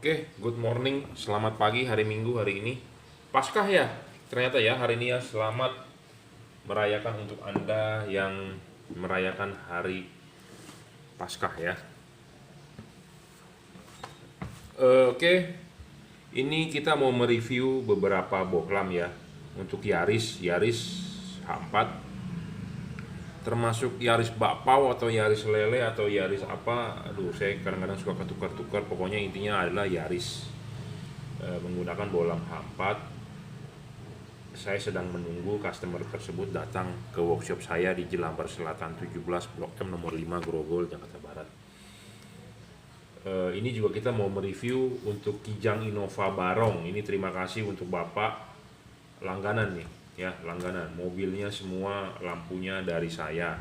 Oke, good morning, selamat pagi hari Minggu hari ini. Paskah ya, ternyata ya hari ini ya. Selamat merayakan untuk Anda yang merayakan hari Paskah ya. Oke, ini kita mau mereview beberapa bohlam ya untuk Yaris H4, termasuk Yaris bakpao atau Yaris lele atau Yaris apa. Aduh, saya kadang-kadang suka ketukar-tukar. Pokoknya intinya adalah Yaris menggunakan bohlam H4. Saya sedang menunggu customer tersebut datang ke workshop saya di Jelambar Selatan 17 Blok M nomor 5 Grogol, Jakarta Barat. Ini juga kita mau mereview untuk Kijang Innova Barong. Ini terima kasih untuk Bapak langganan nih ya, langganan. Mobilnya semua lampunya dari saya.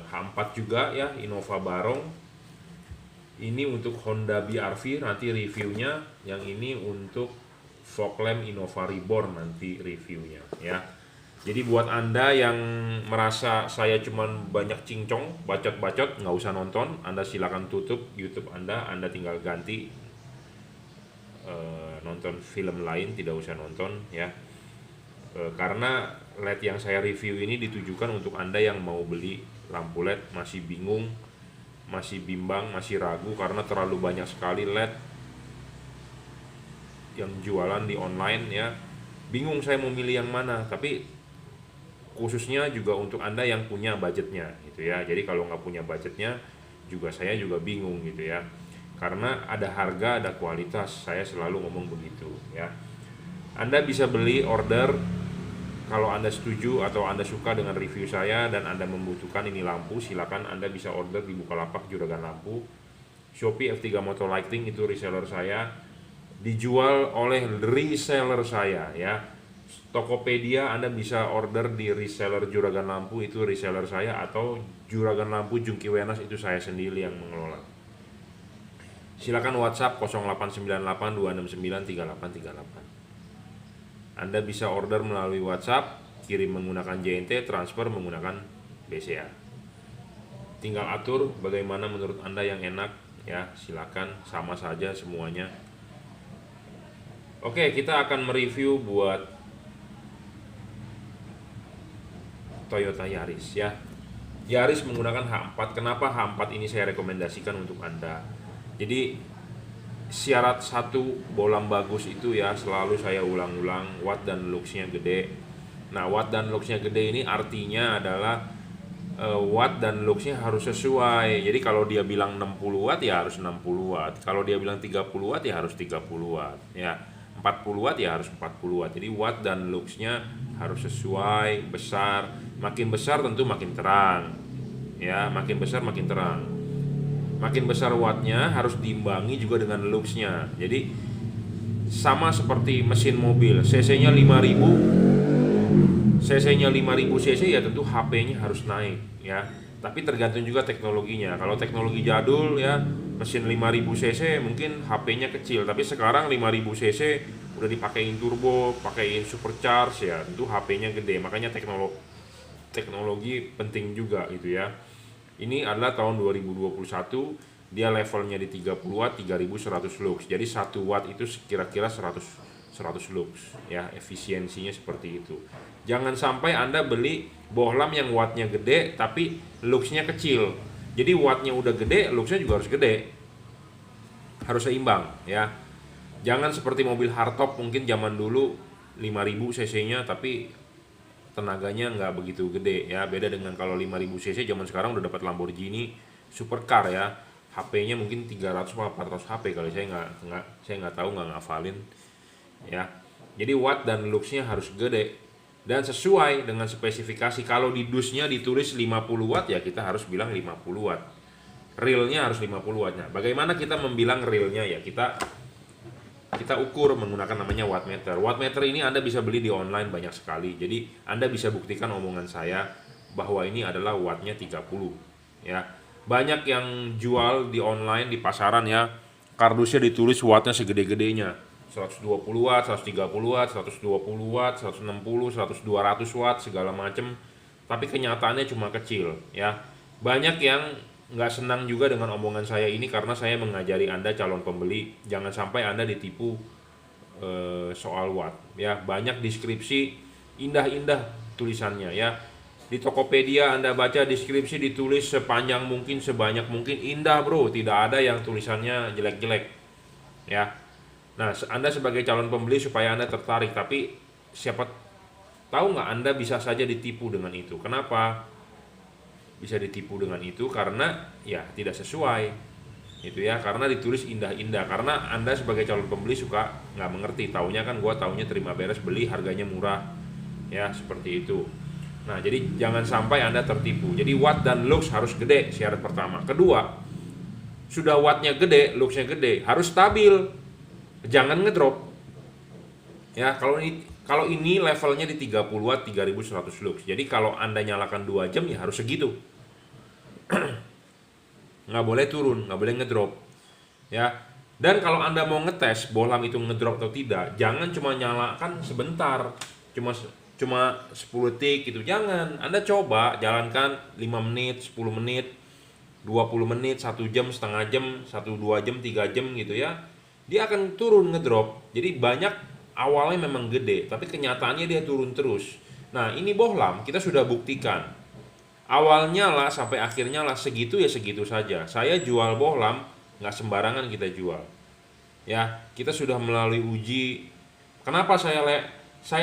H4 juga ya, Innova Barong. Ini untuk Honda BR-V nanti reviewnya. Yang ini untuk fog lamp Innova Reborn nanti reviewnya ya. Jadi buat Anda yang merasa saya cuman banyak cincong, bacot-bacot, nggak usah nonton. Anda silakan tutup YouTube Anda tinggal ganti nonton film lain, tidak usah nonton ya. Karena LED yang saya review ini ditujukan untuk Anda yang mau beli lampu LED, masih bingung, masih bimbang, masih ragu karena terlalu banyak sekali LED yang jualan di online ya. Bingung saya mau milih yang mana, tapi khususnya juga untuk Anda yang punya budgetnya gitu ya. Jadi kalau nggak punya budgetnya juga saya juga bingung gitu ya. Karena ada harga, ada kualitas, saya selalu ngomong begitu ya. Anda bisa beli order kalau Anda setuju atau Anda suka dengan review saya dan Anda membutuhkan ini lampu, silakan Anda bisa order di Bukalapak Juragan Lampu. Shopee F3 Motor Lighting itu reseller saya, dijual oleh reseller saya ya. Tokopedia Anda bisa order di reseller Juragan Lampu, itu reseller saya, atau Juragan Lampu Jungki Wenas itu saya sendiri yang mengelola. Silakan WhatsApp 089826933838. Anda bisa order melalui WhatsApp, kirim menggunakan JNT, transfer menggunakan BCA. Tinggal atur bagaimana menurut Anda yang enak ya, silakan, sama saja semuanya. Oke, kita akan mereview buat Toyota Yaris ya. Yaris menggunakan H4. Kenapa H4 ini saya rekomendasikan untuk Anda? Jadi syarat satu bohlam bagus itu ya, selalu saya ulang-ulang, watt dan luxnya gede. Nah, watt dan luxnya gede ini artinya adalah watt dan luxnya harus sesuai. Jadi kalau dia bilang 60 watt ya harus 60 watt. Kalau dia bilang 30 watt ya harus 30 watt ya. 40 watt ya harus 40 watt. Jadi watt dan luxnya harus sesuai, besar. Makin besar tentu makin terang ya, makin besar makin terang. Makin besar wattnya harus diimbangi juga dengan luxnya. Jadi sama seperti mesin mobil, cc-nya 5000 cc ya tentu HP-nya harus naik ya. Tapi tergantung juga teknologinya. Kalau teknologi jadul ya, mesin 5000 cc mungkin HP-nya kecil, tapi sekarang 5000 cc udah dipakein turbo, pakein supercharge ya, tentu HP-nya gede. Makanya teknologi penting juga gitu ya. Ini adalah tahun 2021, dia levelnya di 30 watt, 3100 lux. Jadi 1 watt itu kira-kira 100 lux ya, efisiensinya seperti itu. Jangan sampai Anda beli bohlam yang wattnya gede tapi luxnya kecil. Jadi wattnya udah gede, luxnya juga harus gede. Harus seimbang ya. Jangan seperti mobil hardtop mungkin zaman dulu 5000 cc-nya tapi tenaganya nggak begitu gede ya. Beda dengan kalau 5000 cc zaman sekarang udah dapat Lamborghini supercar ya. HP-nya mungkin 300 atau 400 HP kali, saya nggak tahu, nggak ngafalin ya. Jadi watt dan luxnya harus gede dan sesuai dengan spesifikasi. Kalau di dusnya ditulis 50 watt ya kita harus bilang 50 watt. Realnya harus 50 watt. Nah, bagaimana kita membilang realnya ya? Kita ukur menggunakan namanya wattmeter. Wattmeter ini Anda bisa beli di online banyak sekali. Jadi Anda bisa buktikan omongan saya bahwa ini adalah wattnya 30 ya. Banyak yang jual di online, di pasaran ya, kardusnya ditulis wattnya segede-gedenya, 120 watt, 130 watt, 120 watt, 160, 100, 200 watt segala macem. Tapi kenyataannya cuma kecil ya. Banyak yang nggak senang juga dengan omongan saya ini karena saya mengajari Anda calon pembeli jangan sampai Anda ditipu soal watt ya. Banyak deskripsi indah-indah tulisannya ya. Di Tokopedia Anda baca deskripsi ditulis sepanjang mungkin, sebanyak mungkin, indah bro, tidak ada yang tulisannya jelek-jelek ya. Nah, Anda sebagai calon pembeli supaya Anda tertarik, tapi siapa tahu nggak Anda bisa saja ditipu dengan itu. Kenapa bisa ditipu dengan itu? Karena ya tidak sesuai itu ya, karena ditulis indah-indah. Karena Anda sebagai calon pembeli suka nggak mengerti, taunya kan gua taunya terima beres beli harganya murah ya, seperti itu. Nah, jadi jangan sampai Anda tertipu. Jadi watt dan lux harus gede, syarat pertama. Kedua, sudah wattnya gede, luxnya gede, harus stabil. Jangan ngedrop. Ya, kalau ini levelnya di 30 watt 3100 lux. Jadi kalau Anda nyalakan 2 jam ya harus segitu. Nggak boleh turun, nggak boleh ngedrop. Ya. Dan kalau Anda mau ngetes bohlam itu ngedrop atau tidak, jangan cuma nyalakan sebentar. Cuma 10 detik gitu, jangan. Anda coba jalankan 5 menit, 10 menit, 20 menit, 1 jam, setengah jam, 1-2 jam, 3 jam gitu ya. Dia akan turun ngedrop. Jadi banyak awalnya memang gede, tapi kenyataannya dia turun terus. Nah, ini bohlam kita sudah buktikan. Awalnya lah sampai akhirnya lah segitu ya segitu saja. Saya jual bohlam nggak sembarangan kita jual. Ya, kita sudah melalui uji. Kenapa saya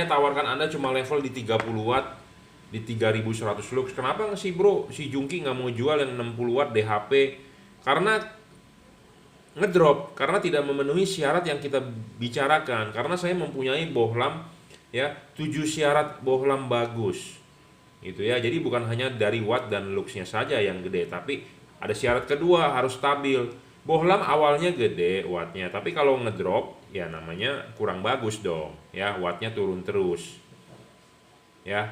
tawarkan Anda cuma level di 30 watt di 3100 lux. Kenapa sih bro, si Jungki nggak mau jual yang 60 watt DHP? Karena ngedrop, karena tidak memenuhi syarat yang kita bicarakan. Karena saya mempunyai bohlam ya, 7 syarat bohlam bagus gitu ya. Jadi bukan hanya dari watt dan luxnya saja yang gede, tapi ada syarat kedua, harus stabil. Bohlam awalnya gede wattnya, tapi kalau ngedrop ya namanya kurang bagus dong ya, wattnya turun terus ya.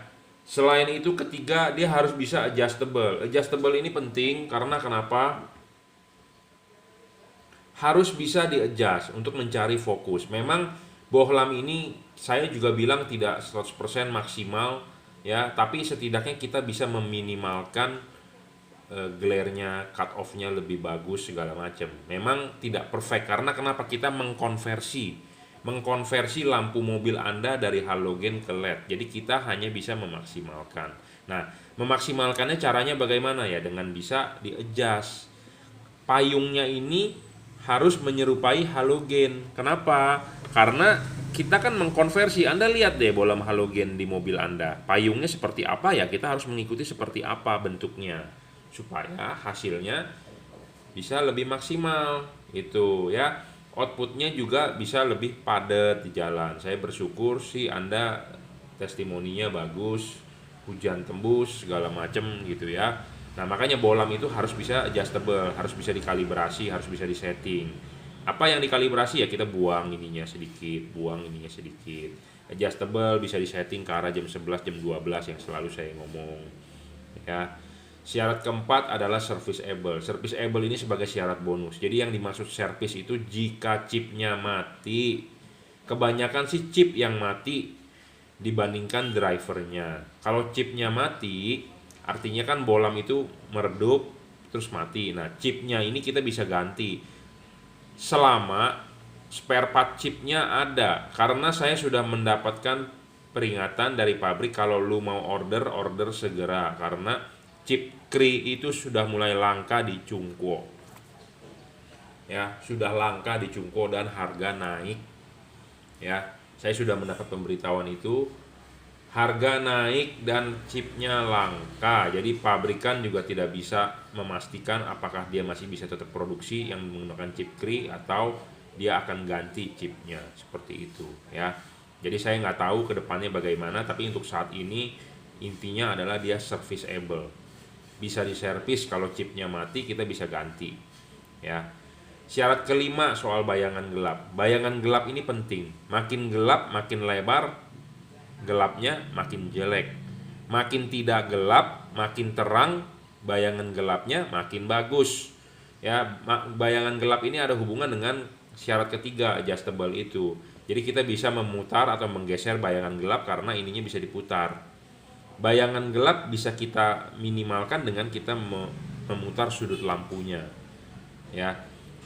Selain itu ketiga, dia harus bisa adjustable. Adjustable ini penting karena kenapa? Harus bisa di-adjust untuk mencari fokus. Memang bohlam ini saya juga bilang tidak 100% maksimal ya, tapi setidaknya kita bisa meminimalkan glare-nya, cut off-nya lebih bagus segala macam. Memang tidak perfect karena kenapa? Kita mengkonversi lampu mobil Anda dari halogen ke LED. Jadi kita hanya bisa memaksimalkan. Nah, memaksimalkannya caranya bagaimana ya? Dengan bisa di-adjust. Payungnya ini harus menyerupai halogen. Kenapa? Karena kita kan mengkonversi. Anda lihat deh bohlam halogen di mobil Anda. Payungnya seperti apa ya? Kita harus mengikuti seperti apa bentuknya supaya hasilnya bisa lebih maksimal itu ya. Outputnya juga bisa lebih padat di jalan. Saya bersyukur sih Anda testimoninya bagus, hujan tembus segala macem gitu ya. Nah, makanya bohlam itu harus bisa adjustable, harus bisa dikalibrasi, harus bisa disetting. Apa yang dikalibrasi ya kita buang ininya sedikit, buang ininya sedikit. Adjustable bisa disetting ke arah jam 11, jam 12 yang selalu saya ngomong ya. Syarat keempat adalah serviceable. Serviceable ini sebagai syarat bonus. Jadi yang dimaksud service itu jika chipnya mati. Kebanyakan sih chip yang mati dibandingkan drivernya. Kalau chipnya mati, artinya kan bohlam itu meredup terus mati. Nah, chipnya ini kita bisa ganti selama spare part chipnya ada. Karena saya sudah mendapatkan peringatan dari pabrik kalau lu mau order segera karena chip Kri itu sudah mulai langka di Cungko ya, sudah langka di Cungko dan harga naik ya. Saya sudah mendapat pemberitahuan itu, harga naik dan chipnya langka. Jadi pabrikan juga tidak bisa memastikan apakah dia masih bisa tetap produksi yang menggunakan chip Kri atau dia akan ganti chipnya, seperti itu ya. Jadi saya nggak tahu kedepannya bagaimana, tapi untuk saat ini intinya adalah dia serviceable, bisa diservis. Kalau chipnya mati kita bisa ganti ya. Syarat kelima soal bayangan gelap. Bayangan gelap ini penting. Makin gelap makin lebar gelapnya, makin jelek. Makin tidak gelap makin terang, bayangan gelapnya makin bagus ya. Bayangan gelap ini ada hubungan dengan syarat ketiga, adjustable itu. Jadi kita bisa memutar atau menggeser bayangan gelap karena ininya bisa diputar. Bayangan gelap bisa kita minimalkan dengan kita memutar sudut lampunya, ya.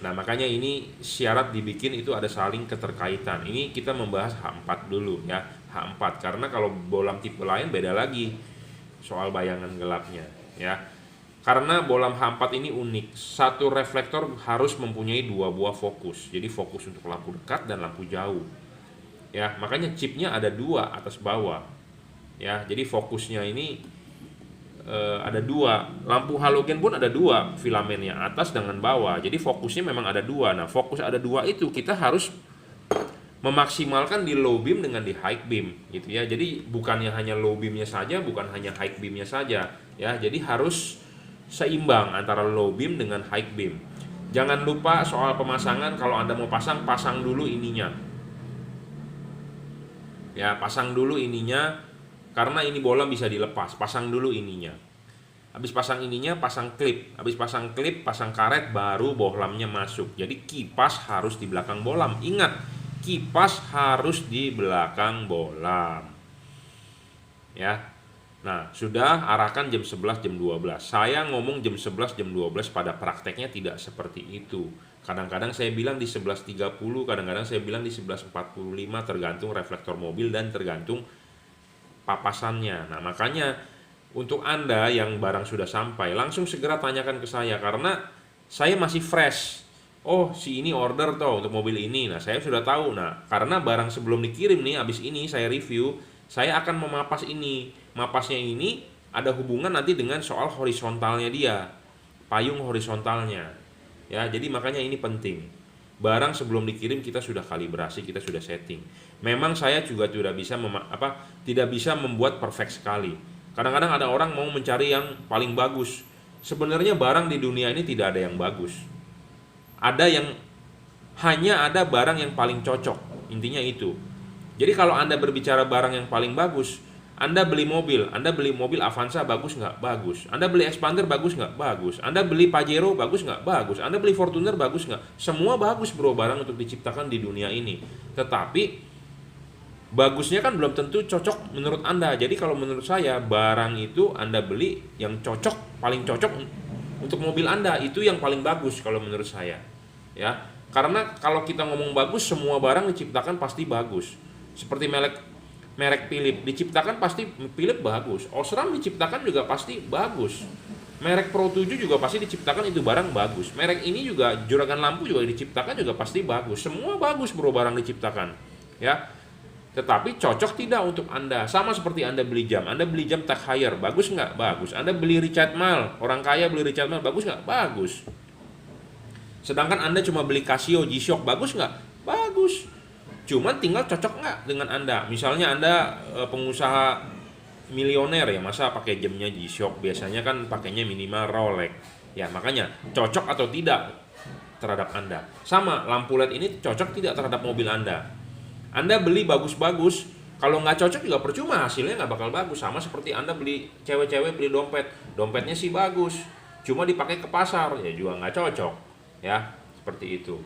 Nah, makanya ini syarat dibikin itu ada saling keterkaitan. Ini kita membahas H4 dulu ya, H4, karena kalau bolam tipe lain beda lagi soal bayangan gelapnya, ya. Karena bolam H4 ini unik, satu reflektor harus mempunyai dua buah fokus. Jadi fokus untuk lampu dekat dan lampu jauh. Ya, makanya chipnya ada dua atas bawah. Ya, jadi fokusnya ini ada dua. Lampu halogen pun ada dua filamennya, atas dengan bawah. Jadi fokusnya memang ada dua. Nah, fokus ada dua itu kita harus memaksimalkan di low beam dengan di high beam, gitu ya. Jadi bukannya hanya low beamnya saja, bukan hanya high beamnya saja, ya. Jadi harus seimbang antara low beam dengan high beam. Jangan lupa soal pemasangan, kalau Anda mau pasang, pasang dulu ininya. Ya, pasang dulu ininya, karena ini bola bisa dilepas. Pasang dulu ininya. Habis pasang ininya, pasang klip. Habis pasang klip, pasang karet, baru bohlamnya masuk. Jadi kipas harus di belakang bohlam. Ingat, kipas harus di belakang bohlam. Ya. Nah, sudah arahkan jam 11, jam 12. Saya ngomong jam 11, jam 12, pada prakteknya tidak seperti itu. Kadang-kadang saya bilang di 11.30, kadang-kadang saya bilang di 11.45, tergantung reflektor mobil dan tergantung papasannya. Nah, makanya untuk Anda yang barang sudah sampai, langsung segera tanyakan ke saya, karena saya masih fresh. Oh, si ini order toh untuk mobil ini. Nah, saya sudah tahu. Nah, karena barang sebelum dikirim nih, habis ini saya review, saya akan memapas ini. Mapasnya ini ada hubungan nanti dengan soal horizontalnya dia, payung horizontalnya. Ya, jadi makanya ini penting. Barang sebelum dikirim kita sudah kalibrasi, kita sudah setting. Memang saya juga tidak bisa membuat perfect sekali. Kadang-kadang ada orang mau mencari yang paling bagus. Sebenarnya barang di dunia ini tidak ada yang bagus. Hanya ada barang yang paling cocok. Intinya itu. Jadi kalau Anda berbicara barang yang paling bagus, Anda beli mobil Avanza bagus nggak? Bagus. Anda beli Expander bagus nggak? Bagus. Anda beli Pajero bagus nggak? Bagus. Anda beli Fortuner bagus nggak? Semua bagus bro, barang untuk diciptakan di dunia ini. Tetapi bagusnya kan belum tentu cocok menurut Anda. Jadi kalau menurut saya, barang itu Anda beli yang cocok, paling cocok untuk mobil Anda, itu yang paling bagus kalau menurut saya. Ya, karena kalau kita ngomong bagus, semua barang diciptakan pasti bagus. Seperti merek Philips diciptakan pasti Philips bagus. Osram diciptakan juga pasti bagus. Merek Pro 7 juga pasti diciptakan itu barang bagus. Merek ini juga, juragan lampu juga diciptakan juga pasti bagus. Semua bagus bro, barang diciptakan. Ya. Tetapi cocok tidak untuk Anda. Sama seperti Anda beli jam. Anda beli jam Tag Heuer, bagus nggak? Bagus. Anda beli Richard Mille, orang kaya beli Richard Mille, bagus nggak? Bagus. Sedangkan Anda cuma beli Casio, G-Shock, bagus nggak? Bagus. Cuman tinggal cocok nggak dengan Anda. Misalnya Anda pengusaha milioner ya, masa pakai jamnya G-Shock? Biasanya kan pakainya minimal Rolex. Ya, makanya cocok atau tidak terhadap Anda. Sama, lampu LED ini cocok tidak terhadap mobil Anda. Anda beli bagus-bagus, kalau nggak cocok juga percuma, hasilnya nggak bakal bagus. Sama seperti Anda beli, cewek-cewek beli dompet, dompetnya sih bagus, cuma dipakai ke pasar, ya juga nggak cocok. Ya, seperti itu.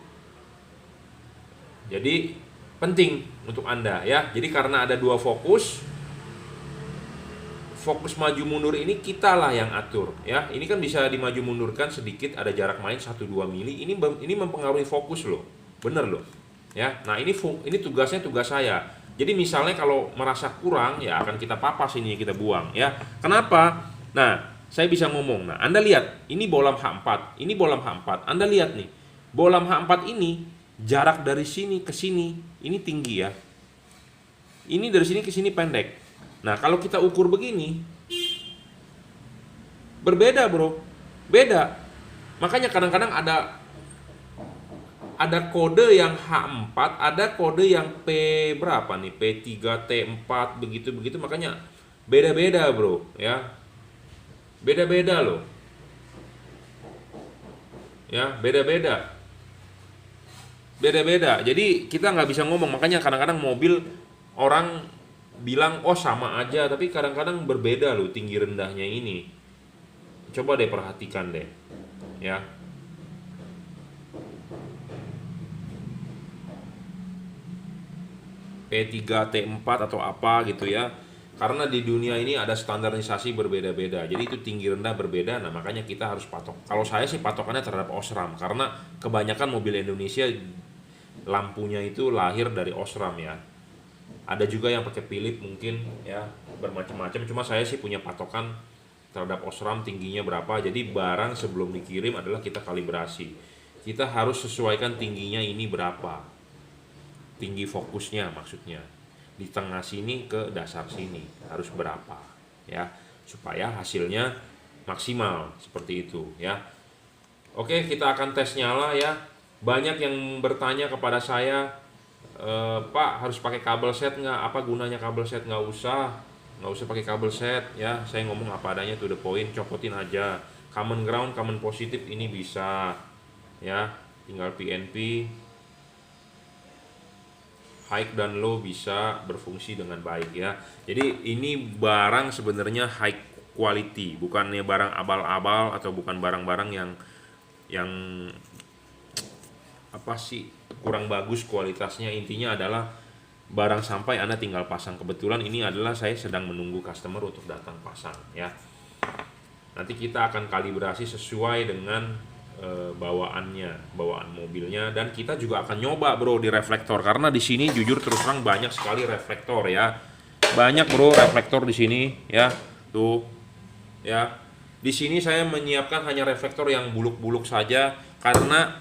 Jadi penting untuk Anda ya. Jadi karena ada dua fokus maju mundur ini kita lah yang atur ya. Ini kan bisa dimaju mundurkan sedikit, ada jarak main 1-2 mili. Ini mempengaruhi fokus loh. Bener loh. Ya. Nah, ini tugas saya. Jadi misalnya kalau merasa kurang ya akan kita papas ini, kita buang ya. Kenapa? Nah, saya bisa ngomong. Nah, Anda lihat, ini bohlam H4, ini bohlam H4. Anda lihat nih. Bohlam H4 ini jarak dari sini ke sini ini tinggi ya. Ini dari sini ke sini pendek. Nah, kalau kita ukur begini berbeda, Bro. Beda. Makanya kadang-kadang ada kode yang H4, ada kode yang P berapa nih? P3, T4 begitu-begitu, makanya beda-beda, Bro, ya. Beda-beda loh. Ya, beda-beda. Jadi kita nggak bisa ngomong. Makanya kadang-kadang mobil orang bilang oh sama aja, tapi kadang-kadang berbeda loh tinggi rendahnya ini. Coba deh perhatikan deh, ya. P3 T4 atau apa gitu ya. Karena di dunia ini ada standarisasi berbeda-beda, jadi itu tinggi rendah berbeda. Nah makanya kita harus patok. Kalau saya sih patokannya terhadap Osram, karena kebanyakan mobil Indonesia lampunya itu lahir dari Osram ya. Ada juga yang pakai Philips mungkin ya, bermacam-macam. Cuma saya sih punya patokan terhadap Osram tingginya berapa. Jadi barang sebelum dikirim adalah kita kalibrasi. Kita harus sesuaikan tingginya ini berapa, tinggi fokusnya maksudnya. Di tengah sini ke dasar sini harus berapa ya, supaya hasilnya maksimal seperti itu ya. Oke, kita akan tes nyala ya. Banyak yang bertanya kepada saya, Pak harus pakai kabel set nggak? Apa gunanya kabel set? Nggak usah pakai kabel set ya. Saya ngomong apa adanya, to the point, copotin aja. Common ground, common positif ini bisa ya, tinggal PNP high dan low bisa berfungsi dengan baik ya. Jadi ini barang sebenarnya high quality, bukannya barang abal-abal atau bukan barang-barang yang apa sih kurang bagus kualitasnya. Intinya adalah barang sampai Anda tinggal pasang. Kebetulan ini adalah saya sedang menunggu customer untuk datang pasang ya. Nanti kita akan kalibrasi sesuai dengan bawaan mobilnya, dan kita juga akan nyoba bro di reflektor, karena di sini jujur terus terang banyak sekali reflektor ya, banyak bro reflektor di sini ya. Tuh ya, di sini saya menyiapkan hanya reflektor yang buluk-buluk saja, karena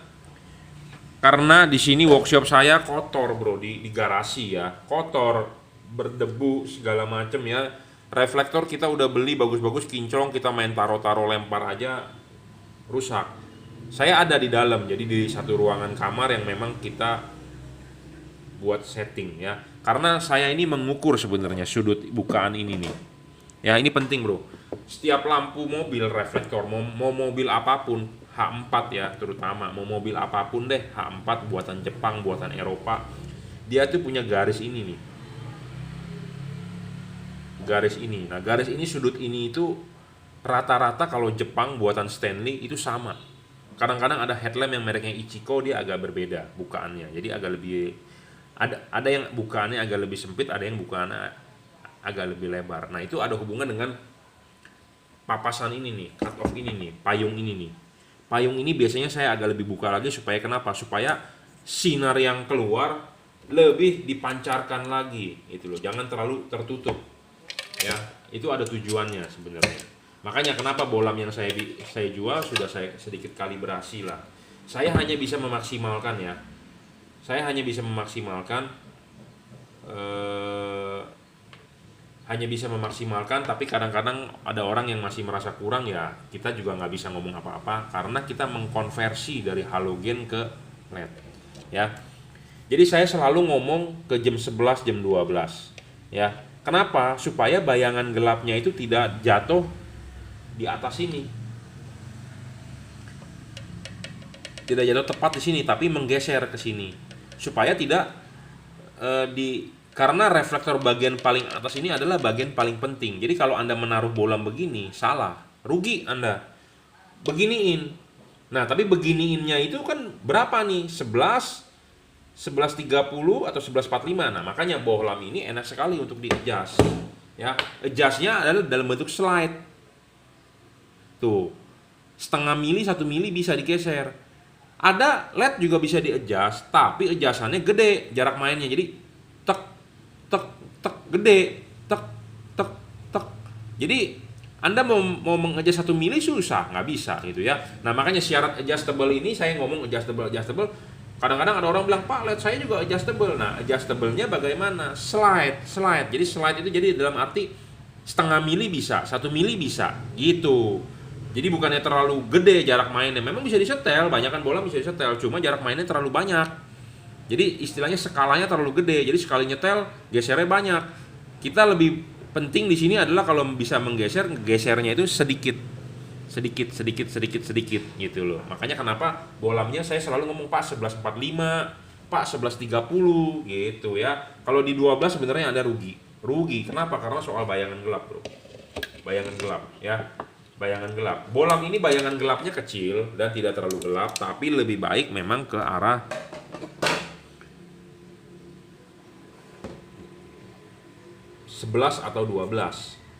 di sini workshop saya kotor bro, di garasi ya, kotor, berdebu segala macem ya. Reflektor kita udah beli bagus-bagus, kinclong, kita main taro-taro lempar aja rusak. Saya ada di dalam, jadi di satu ruangan kamar yang memang kita buat setting ya. Karena saya ini mengukur sebenarnya sudut bukaan ini nih. Ya ini penting bro. Setiap lampu mobil reflektor, mau mobil apapun, H4 ya terutama, mau mobil apapun deh, H4 buatan Jepang, buatan Eropa, dia tuh punya garis ini nih. Garis ini. Nah garis ini, sudut ini itu rata-rata kalau Jepang buatan Stanley itu sama. Kadang-kadang ada headlamp yang mereknya Ichiko, dia agak berbeda bukaannya, jadi agak lebih ada yang bukaannya agak lebih sempit, ada yang bukaannya agak lebih lebar. Nah itu ada hubungan dengan papasan ini nih, cut off ini nih, payung ini nih. Payung ini biasanya saya agak lebih buka lagi, supaya kenapa? Supaya sinar yang keluar lebih dipancarkan lagi, itu loh, jangan terlalu tertutup ya. Itu ada tujuannya sebenarnya. Makanya kenapa bolam yang saya jual sudah saya sedikit kalibrasi lah. Saya hanya bisa memaksimalkan ya. Saya hanya bisa memaksimalkan, tapi kadang-kadang ada orang yang masih merasa kurang ya. Kita juga nggak bisa ngomong apa-apa karena kita mengkonversi dari halogen ke LED ya. Jadi saya selalu ngomong ke jam 11, jam 12 ya. Kenapa? Supaya bayangan gelapnya itu tidak jatuh di atas ini, tidak jatuh tepat di sini, tapi menggeser ke sini, supaya tidak karena reflektor bagian paling atas ini adalah bagian paling penting. Jadi kalau Anda menaruh bolam begini, salah, rugi Anda. Beginiin. Nah, tapi beginiinnya itu kan berapa nih? 11:30 atau 11:45. Nah, makanya bohlam ini enak sekali untuk di-adjust. Ya, adjustnya adalah dalam bentuk slide. Tuh, setengah mili, 1 mili bisa digeser. Ada LED juga bisa di-adjust, tapi adjustannya gede jarak mainnya. Jadi tek tek tek gede, tek tek tek. Jadi Anda mau meng-adjust 1 mili susah, nggak bisa gitu ya. Nah, makanya syarat adjustable ini, saya ngomong adjustable. Kadang-kadang ada orang bilang, "Pak, LED saya juga adjustable." Nah, adjustable-nya bagaimana? Slide. Jadi slide itu jadi dalam arti setengah mili bisa, 1 mili bisa, gitu. Jadi bukannya terlalu gede jarak mainnya, memang bisa disetel, banyakan bola bisa disetel, cuma jarak mainnya terlalu banyak. Jadi istilahnya skalanya terlalu gede, jadi sekali nyetel gesernya banyak. Kita lebih penting di sini adalah kalau bisa menggeser, gesernya itu sedikit gitu loh. Makanya kenapa bolamnya saya selalu ngomong, Pak 11:45, Pak 11:30 gitu ya. Kalau di 12 sebenarnya Anda rugi. Kenapa? Karena soal bayangan gelap, bro. Bayangan gelap ya. Bayangan gelap. Bolam ini bayangan gelapnya kecil dan tidak terlalu gelap, tapi lebih baik memang ke arah 11 atau 12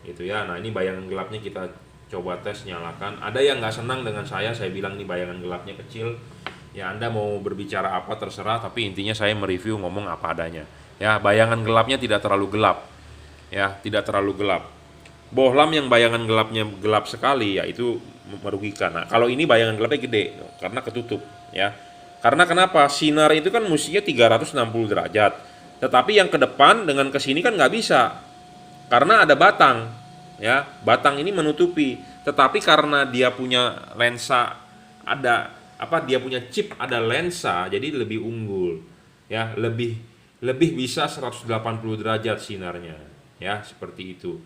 gitu ya. Nah, ini bayangan gelapnya kita coba tes nyalakan. Ada yang nggak senang dengan saya bilang ini bayangan gelapnya kecil. Ya, Anda mau berbicara apa terserah, tapi intinya saya mereview ngomong apa adanya. Ya, bayangan gelapnya tidak terlalu gelap. Ya, tidak terlalu gelap. Bohlam yang bayangan gelapnya gelap sekali ya itu merugikan. Nah, kalau ini bayangan gelapnya gede karena ketutup ya. Karena kenapa? Sinar itu kan mestinya 360 derajat. Tetapi yang ke depan dengan ke sini kan nggak bisa. Karena ada batang ya. Batang ini menutupi. Tetapi karena dia punya lensa, dia punya chip ada lensa, jadi lebih unggul ya, lebih bisa 180 derajat sinarnya ya, seperti itu.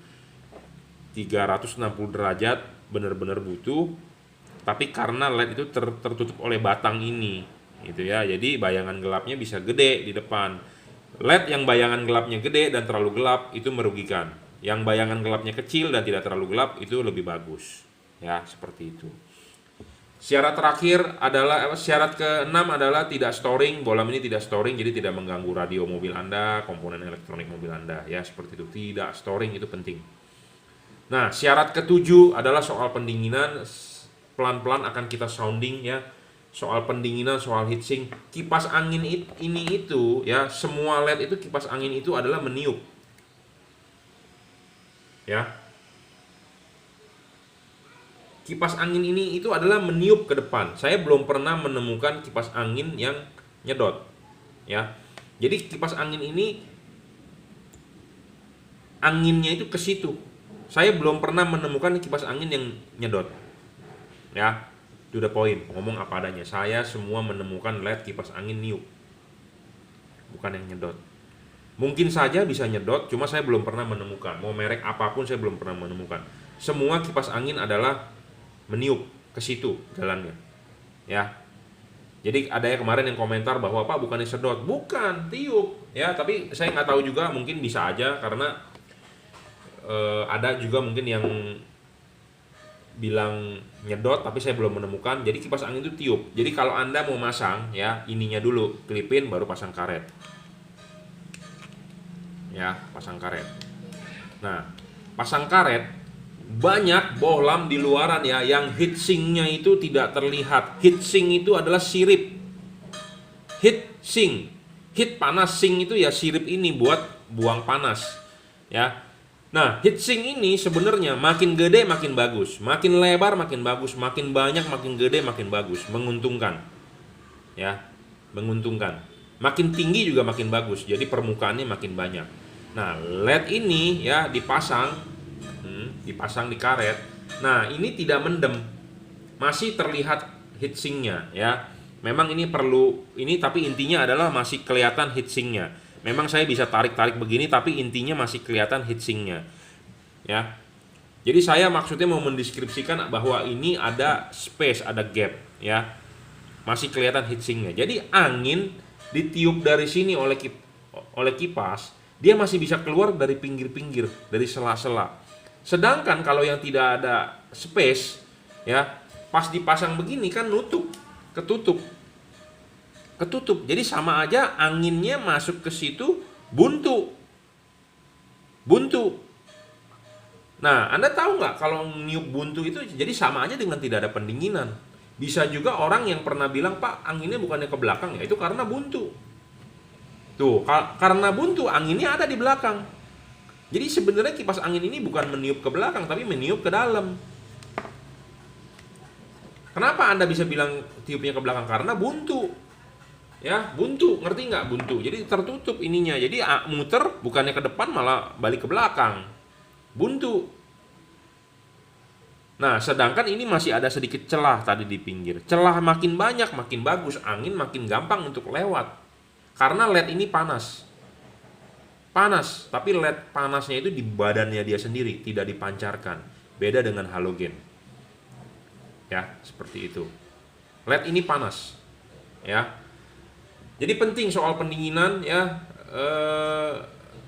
360 derajat benar-benar butuh, tapi karena LED itu tertutup oleh batang ini gitu ya, jadi bayangan gelapnya bisa gede di depan. LED yang bayangan gelapnya gede dan terlalu gelap itu merugikan. Yang bayangan gelapnya kecil dan tidak terlalu gelap itu lebih bagus ya, seperti itu. Syarat ke-6 adalah tidak storing. Bohlam ini tidak storing, jadi tidak mengganggu radio mobil Anda, komponen elektronik mobil Anda ya, seperti itu. Tidak storing itu penting. Nah, syarat ke-7 adalah soal pendinginan. Pelan-pelan akan kita sounding ya. Soal pendinginan, soal heatsink. Kipas angin ini itu ya, semua LED itu kipas angin itu adalah meniup. Ya. Kipas angin ini itu adalah meniup ke depan. Saya belum pernah menemukan kipas angin yang nyedot. Ya. Jadi kipas angin ini anginnya itu ke situ. Saya belum pernah menemukan kipas angin yang nyedot. Ya. To the point, ngomong apa adanya. Saya semua menemukan LED kipas angin niup. Bukan yang nyedot. Mungkin saja bisa nyedot, cuma saya belum pernah menemukan. Mau merek apapun saya belum pernah menemukan. Semua kipas angin adalah meniup ke situ jalannya. Ya. Jadi ada yang kemarin yang komentar bahwa Pak bukannya sedot, bukan, tiup. Ya, tapi saya nggak tahu juga, mungkin bisa aja karena ada juga mungkin yang bilang nyedot tapi saya belum menemukan. Jadi kipas angin itu tiup. Jadi kalau Anda mau masang ya, ininya dulu klipin baru pasang karet. Ya, pasang karet. Nah, pasang karet banyak bohlam di luaran ya yang heatsinknya itu tidak terlihat. Heatsink itu adalah sirip. Heatsink, heat panas, sink itu ya sirip ini buat buang panas. Ya. Nah, heatsink ini sebenarnya makin gede makin bagus, makin lebar makin bagus, makin banyak makin gede makin bagus, menguntungkan. Ya, menguntungkan. Makin tinggi juga makin bagus, jadi permukaannya makin banyak. Nah, LED ini ya dipasang di karet. Nah, ini tidak mendem, masih terlihat heatsinknya ya. Memang ini perlu ini, tapi intinya adalah masih kelihatan heatsinknya. Memang saya bisa tarik-tarik begini, tapi intinya masih kelihatan heatsinknya ya. Jadi saya maksudnya mau mendeskripsikan bahwa ini ada space, ada gap ya, masih kelihatan heatsinknya. Jadi angin ditiup dari sini oleh kipas, dia masih bisa keluar dari pinggir-pinggir, dari sela-sela. Sedangkan kalau yang tidak ada space ya, pas dipasang begini kan ketutup. Jadi sama aja anginnya masuk ke situ buntu. Nah, Anda tahu nggak kalau niup buntu itu jadi sama aja dengan tidak ada pendinginan. Bisa juga orang yang pernah bilang, Pak anginnya bukannya ke belakang ya, itu karena buntu. Tuh, karena buntu anginnya ada di belakang. Jadi sebenarnya kipas angin ini bukan meniup ke belakang, tapi meniup ke dalam. Kenapa Anda bisa bilang tiupnya ke belakang? Karena buntu. Ya, buntu, ngerti nggak buntu? Jadi tertutup ininya. Jadi muter bukannya ke depan malah balik ke belakang. Buntu. Nah, sedangkan ini masih ada sedikit celah tadi di pinggir. Celah makin banyak, makin bagus, angin makin gampang untuk lewat. Karena LED ini panas, tapi LED panasnya itu di badannya dia sendiri, tidak dipancarkan. Beda dengan halogen. Ya, seperti itu. LED ini panas. Ya. Jadi penting soal pendinginan ya,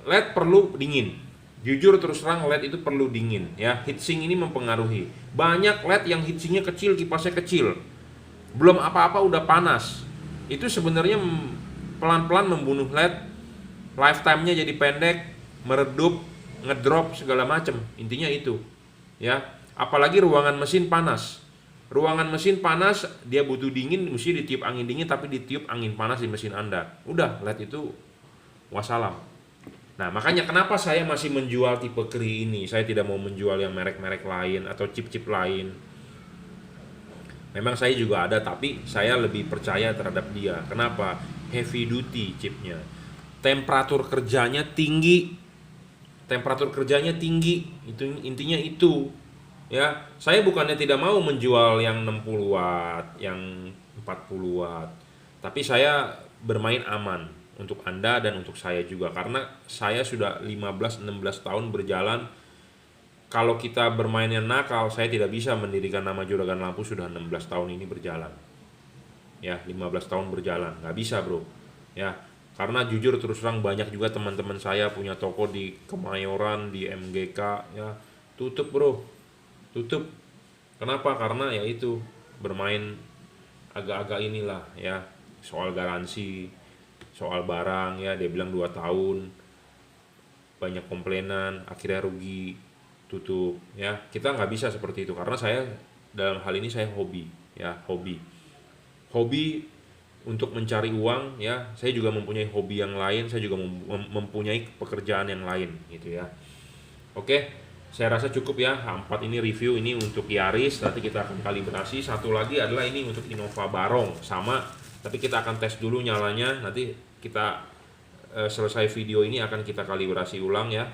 LED perlu dingin. Jujur terus terang LED itu perlu dingin ya. Heatsink ini mempengaruhi. Banyak LED yang heatsinknya kecil, kipasnya kecil. Belum apa-apa udah panas. Itu sebenarnya pelan-pelan membunuh LED. Lifetime-nya jadi pendek, meredup ngedrop segala macam. Intinya itu. Ya, apalagi ruangan mesin panas. Ruangan mesin panas, dia butuh dingin, mesti ditiup angin dingin, tapi ditiup angin panas di mesin Anda. Udah, LED itu wassalam. Nah, makanya kenapa saya masih menjual tipe Cree ini. Saya tidak mau menjual yang merek-merek lain atau chip-chip lain. Memang saya juga ada, tapi saya lebih percaya terhadap dia. Kenapa? Heavy duty chipnya. Temperatur kerjanya tinggi. Temperatur kerjanya tinggi. Itu intinya itu. Ya, saya bukannya tidak mau menjual yang 60 watt, yang 40 watt. Tapi saya bermain aman untuk Anda dan untuk saya juga, karena saya sudah 15-16 tahun berjalan. Kalau kita bermainnya nakal, saya tidak bisa mendirikan nama Juragan Lampu sudah 16 tahun ini berjalan. Ya, 15 tahun berjalan, nggak bisa bro. Ya, karena jujur terus terang banyak juga teman-teman saya punya toko di Kemayoran, di MGK, ya tutup bro, tutup. Kenapa? Karena ya itu bermain agak-agak inilah ya, soal garansi, soal barang ya, dia bilang 2 tahun, banyak komplainan, akhirnya rugi, tutup ya. Kita nggak bisa seperti itu, karena saya dalam hal ini saya hobi ya, hobi untuk mencari uang ya. Saya juga mempunyai hobi yang lain, saya juga mempunyai pekerjaan yang lain gitu ya. Oke, saya rasa cukup ya. H4 ini review ini untuk Yaris, nanti kita akan kalibrasi. Satu lagi adalah ini untuk Innova Barong, sama, tapi kita akan tes dulu nyalanya. Nanti kita selesai video ini akan kita kalibrasi ulang ya.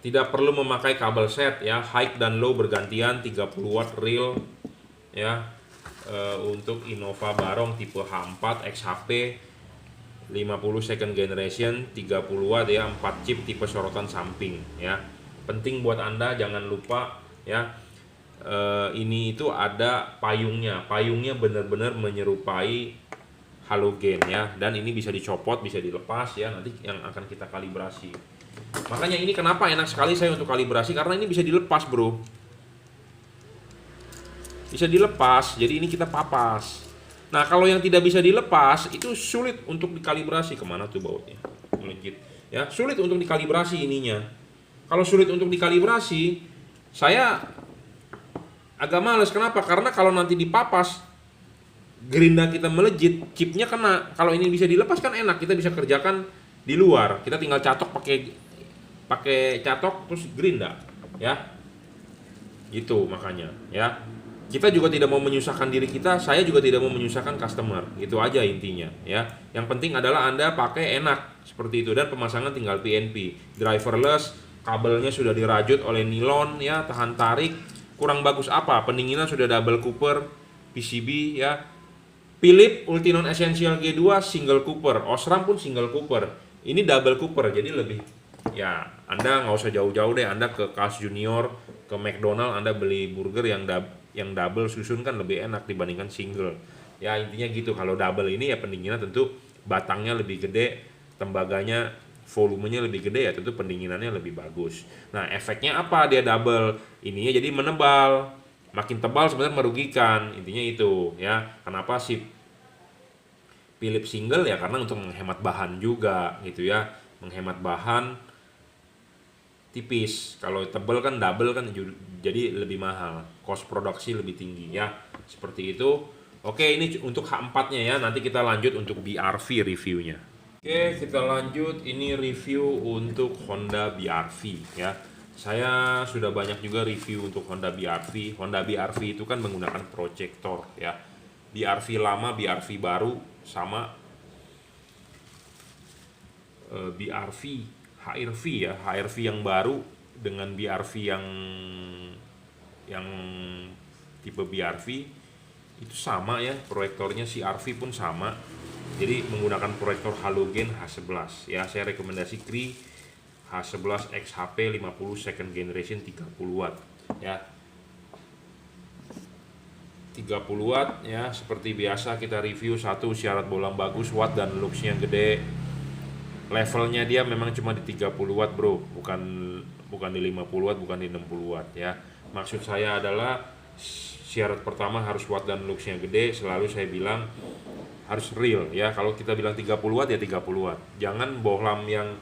Tidak perlu memakai kabel set ya, high dan low bergantian, 30 watt real ya. Untuk Innova Barong tipe H4 XHP 50 second generation, 30 watt ya, 4 chip tipe sorotan samping ya. Penting buat Anda, jangan lupa ya, ini itu ada payungnya. Payungnya benar-benar menyerupai halogen ya, dan ini bisa dicopot, bisa dilepas ya, nanti yang akan kita kalibrasi. Makanya ini kenapa enak sekali saya untuk kalibrasi, karena ini bisa dilepas bro, bisa dilepas, jadi ini kita papas. Nah, kalau yang tidak bisa dilepas itu sulit untuk dikalibrasi. Kemana tuh bautnya? Melejit ya, sulit untuk dikalibrasi ininya. Kalau sulit untuk dikalibrasi, saya agak males. Kenapa? Karena kalau nanti dipapas, gerinda kita melejit, chipnya kena. Kalau ini bisa dilepas kan enak, kita bisa kerjakan di luar. Kita tinggal catok pakai catok terus gerinda ya. Gitu makanya ya. Kita juga tidak mau menyusahkan diri kita, saya juga tidak mau menyusahkan customer. Itu aja intinya ya. Yang penting adalah Anda pakai enak seperti itu, dan pemasangan tinggal PNP, driverless, kabelnya sudah dirajut oleh nilon ya, tahan tarik. Kurang bagus apa? Pendinginan sudah double cooper, PCB ya. Philips Ultinon Essential G2 single cooper, Osram pun single cooper. Ini double cooper, jadi lebih ya, Anda nggak usah jauh-jauh deh. Anda ke Carl's Junior, ke McDonald, Anda beli burger yang double susun kan lebih enak dibandingkan single. Ya intinya gitu. Kalau double ini ya pendinginan tentu batangnya lebih gede, tembaganya volumenya lebih gede ya, tentu pendinginannya lebih bagus. Nah, efeknya apa dia double? Ininya jadi menebal. Makin tebal sebenarnya merugikan. Intinya itu ya. Kenapa sih Philips single ya? Karena untuk menghemat bahan juga gitu ya. Menghemat bahan tipis. Kalau tebal kan double kan jadi lebih mahal, cost produksi lebih tinggi ya. Seperti itu. Oke, ini untuk H4-nya ya. Nanti kita lanjut untuk BRV reviewnya. Oke, kita lanjut. Ini review untuk Honda BRV ya. Saya sudah banyak juga review untuk Honda BRV. Honda BRV itu kan menggunakan proyektor ya. BRV lama, BRV baru sama. BRV HRV ya, HRV yang baru dengan BRV yang tipe BRV itu sama ya, proyektornya CRV pun sama. Jadi menggunakan proyektor halogen H11 ya. Saya rekomendasi Cree H11 XHP 50 second generation 30 watt ya. 30 watt ya, seperti biasa kita review. Satu, syarat bolang bagus, watt dan looksnya gede. Levelnya dia memang cuma di 30 watt bro, bukan di 50 watt, bukan di 60 watt ya. Maksud saya adalah syarat pertama harus watt dan looksnya gede. Selalu saya bilang harus real ya. Kalau kita bilang 30 watt ya 30 watt. Jangan bohlam yang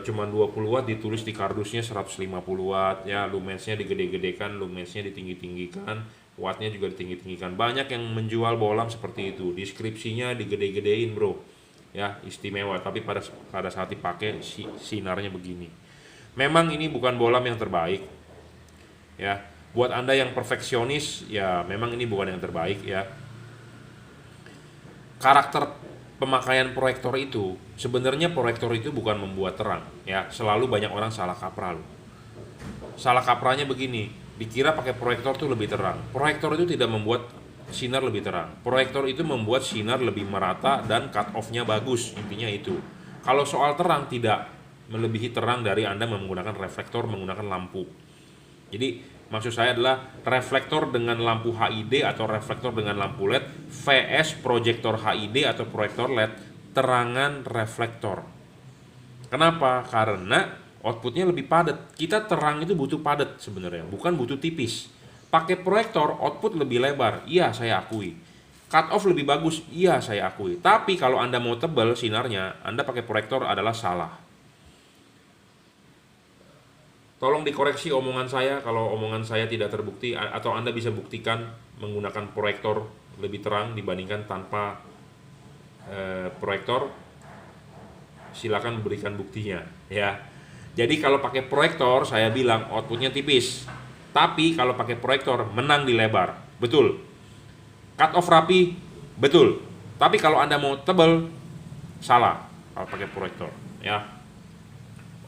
cuman 20 watt ditulis di kardusnya 150 watt ya, lumensnya digede-gedekan, lumensnya ditinggi-tinggikan, wattnya juga ditinggi-tinggikan. Banyak yang menjual bohlam seperti itu, deskripsinya digede-gedein bro ya, istimewa, tapi pada saat dipakai sinarnya begini. Memang ini bukan bohlam yang terbaik ya, buat anda yang perfeksionis ya memang ini bukan yang terbaik ya. Karakter pemakaian proyektor itu, sebenarnya proyektor itu bukan membuat terang ya, selalu banyak orang salah kaprah loh. Salah kaprahnya begini, dikira pakai proyektor tuh lebih terang. Proyektor itu tidak membuat sinar lebih terang. Proyektor itu membuat sinar lebih merata dan cut off-nya bagus, intinya itu. Kalau soal terang, tidak melebihi terang dari Anda menggunakan reflektor, menggunakan lampu. Jadi maksud saya adalah reflektor dengan lampu HID atau reflektor dengan lampu LED vs proyektor HID atau proyektor LED, terangan reflektor. Kenapa? Karena outputnya lebih padat. Kita terang itu butuh padat sebenarnya, bukan butuh tipis. Pakai proyektor output lebih lebar, iya saya akui. Cut off lebih bagus, iya saya akui. Tapi kalau Anda mau tebal sinarnya, Anda pakai proyektor adalah salah. Tolong dikoreksi omongan saya kalau omongan saya tidak terbukti, atau Anda bisa buktikan menggunakan proyektor lebih terang dibandingkan tanpa proyektor. Silakan berikan buktinya ya. Jadi kalau pakai proyektor saya bilang outputnya tipis, tapi kalau pakai proyektor menang di lebar, betul. Cut off rapi, betul. Tapi kalau Anda mau tebal, salah kalau pakai proyektor ya.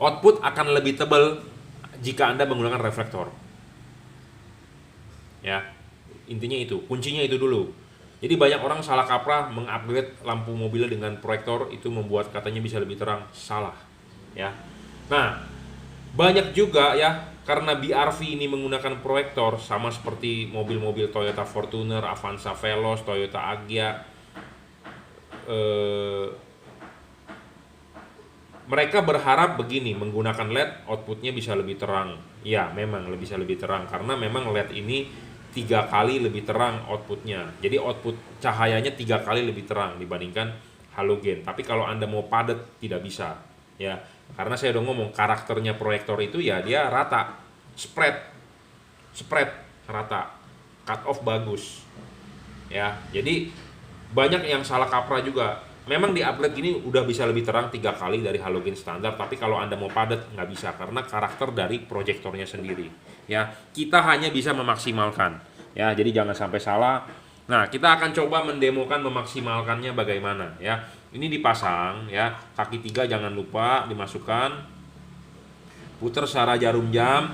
Output akan lebih tebal jika Anda menggunakan reflektor ya. Intinya itu, kuncinya itu dulu. Jadi banyak orang salah kaprah mengupgrade lampu mobilnya dengan proyektor, itu membuat katanya bisa lebih terang. Salah ya. Nah, banyak juga ya, karena BRV ini menggunakan proyektor, sama seperti mobil-mobil Toyota Fortuner, Avanza Veloz, Toyota Agya, mereka berharap begini, menggunakan LED outputnya bisa lebih terang. Ya memang bisa lebih terang, karena memang LED ini 3 kali lebih terang outputnya. Jadi output cahayanya 3 kali lebih terang dibandingkan halogen. Tapi kalau Anda mau padat, tidak bisa ya, karena saya udah ngomong karakternya proyektor itu ya dia rata, spread rata, cut off bagus ya. Jadi banyak yang salah kaprah juga. Memang di upgrade ini udah bisa lebih terang 3 kali dari halogen standar, tapi kalau Anda mau padat nggak bisa karena karakter dari proyektornya sendiri ya. Kita hanya bisa memaksimalkan ya, jadi jangan sampai salah. Nah, kita akan coba mendemokan memaksimalkannya bagaimana ya. Ini dipasang ya, kaki 3 jangan lupa dimasukkan, putar secara jarum jam.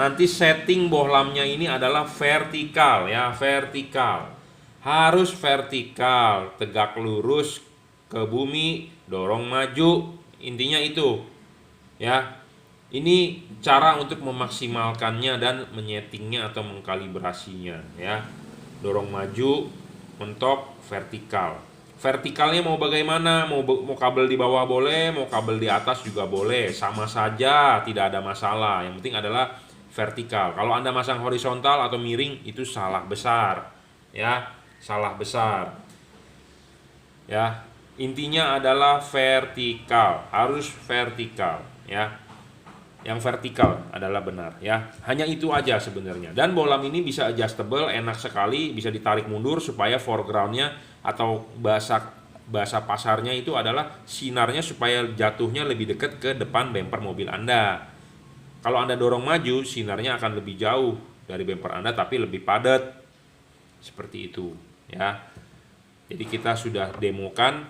Nanti setting bohlamnya ini adalah vertikal ya, vertikal. Harus vertikal, tegak lurus ke bumi, dorong maju, intinya itu ya. Ini cara untuk memaksimalkannya dan menyetingnya atau mengkalibrasinya ya. Dorong maju, mentok, vertikal. Vertikalnya mau bagaimana? Mau kabel di bawah boleh, mau kabel di atas juga boleh, sama saja, tidak ada masalah. Yang penting adalah vertikal. Kalau Anda masang horizontal atau miring, itu salah besar ya, salah besar ya. Intinya adalah vertikal, harus vertikal ya. Yang vertikal adalah benar ya. Hanya itu aja sebenarnya. Dan bohlam ini bisa adjustable, enak sekali, bisa ditarik mundur supaya foregroundnya atau bahasa pasarnya itu adalah sinarnya supaya jatuhnya lebih dekat ke depan bumper mobil Anda. Kalau Anda dorong maju, sinarnya akan lebih jauh dari bumper Anda tapi lebih padat. Seperti itu ya. Jadi kita sudah demokan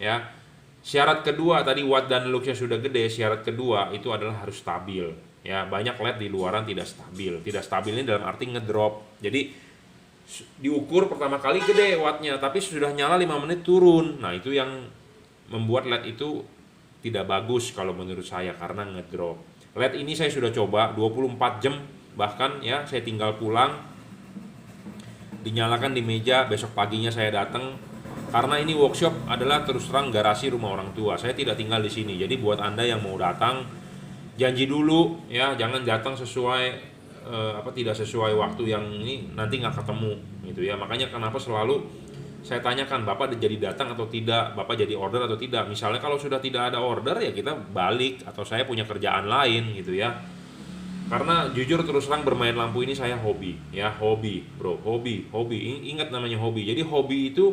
ya. Syarat kedua tadi watt dan luxnya sudah gede, syarat kedua itu adalah harus stabil ya. Banyak LED di luaran tidak stabil. Tidak stabil ini dalam arti ngedrop. Jadi diukur pertama kali gede wattnya, tapi sudah nyala 5 menit turun. Nah, itu yang membuat LED itu tidak bagus kalau menurut saya, karena ngedrop. LED ini saya sudah coba 24 jam bahkan ya, saya tinggal pulang dinyalakan di meja, besok paginya saya datang. Karena ini workshop adalah terus terang garasi rumah orang tua. Saya tidak tinggal di sini. Jadi buat Anda yang mau datang, janji dulu ya, jangan datang sesuai tidak sesuai waktu yang ini, nanti nggak ketemu gitu ya. Makanya kenapa selalu saya tanyakan, Bapak jadi datang atau tidak, Bapak jadi order atau tidak. Misalnya kalau sudah tidak ada order ya kita balik, atau saya punya kerjaan lain gitu ya. Karena jujur terus terang bermain lampu ini saya hobi ya, hobi bro, hobi. Ingat namanya hobi. Jadi hobi itu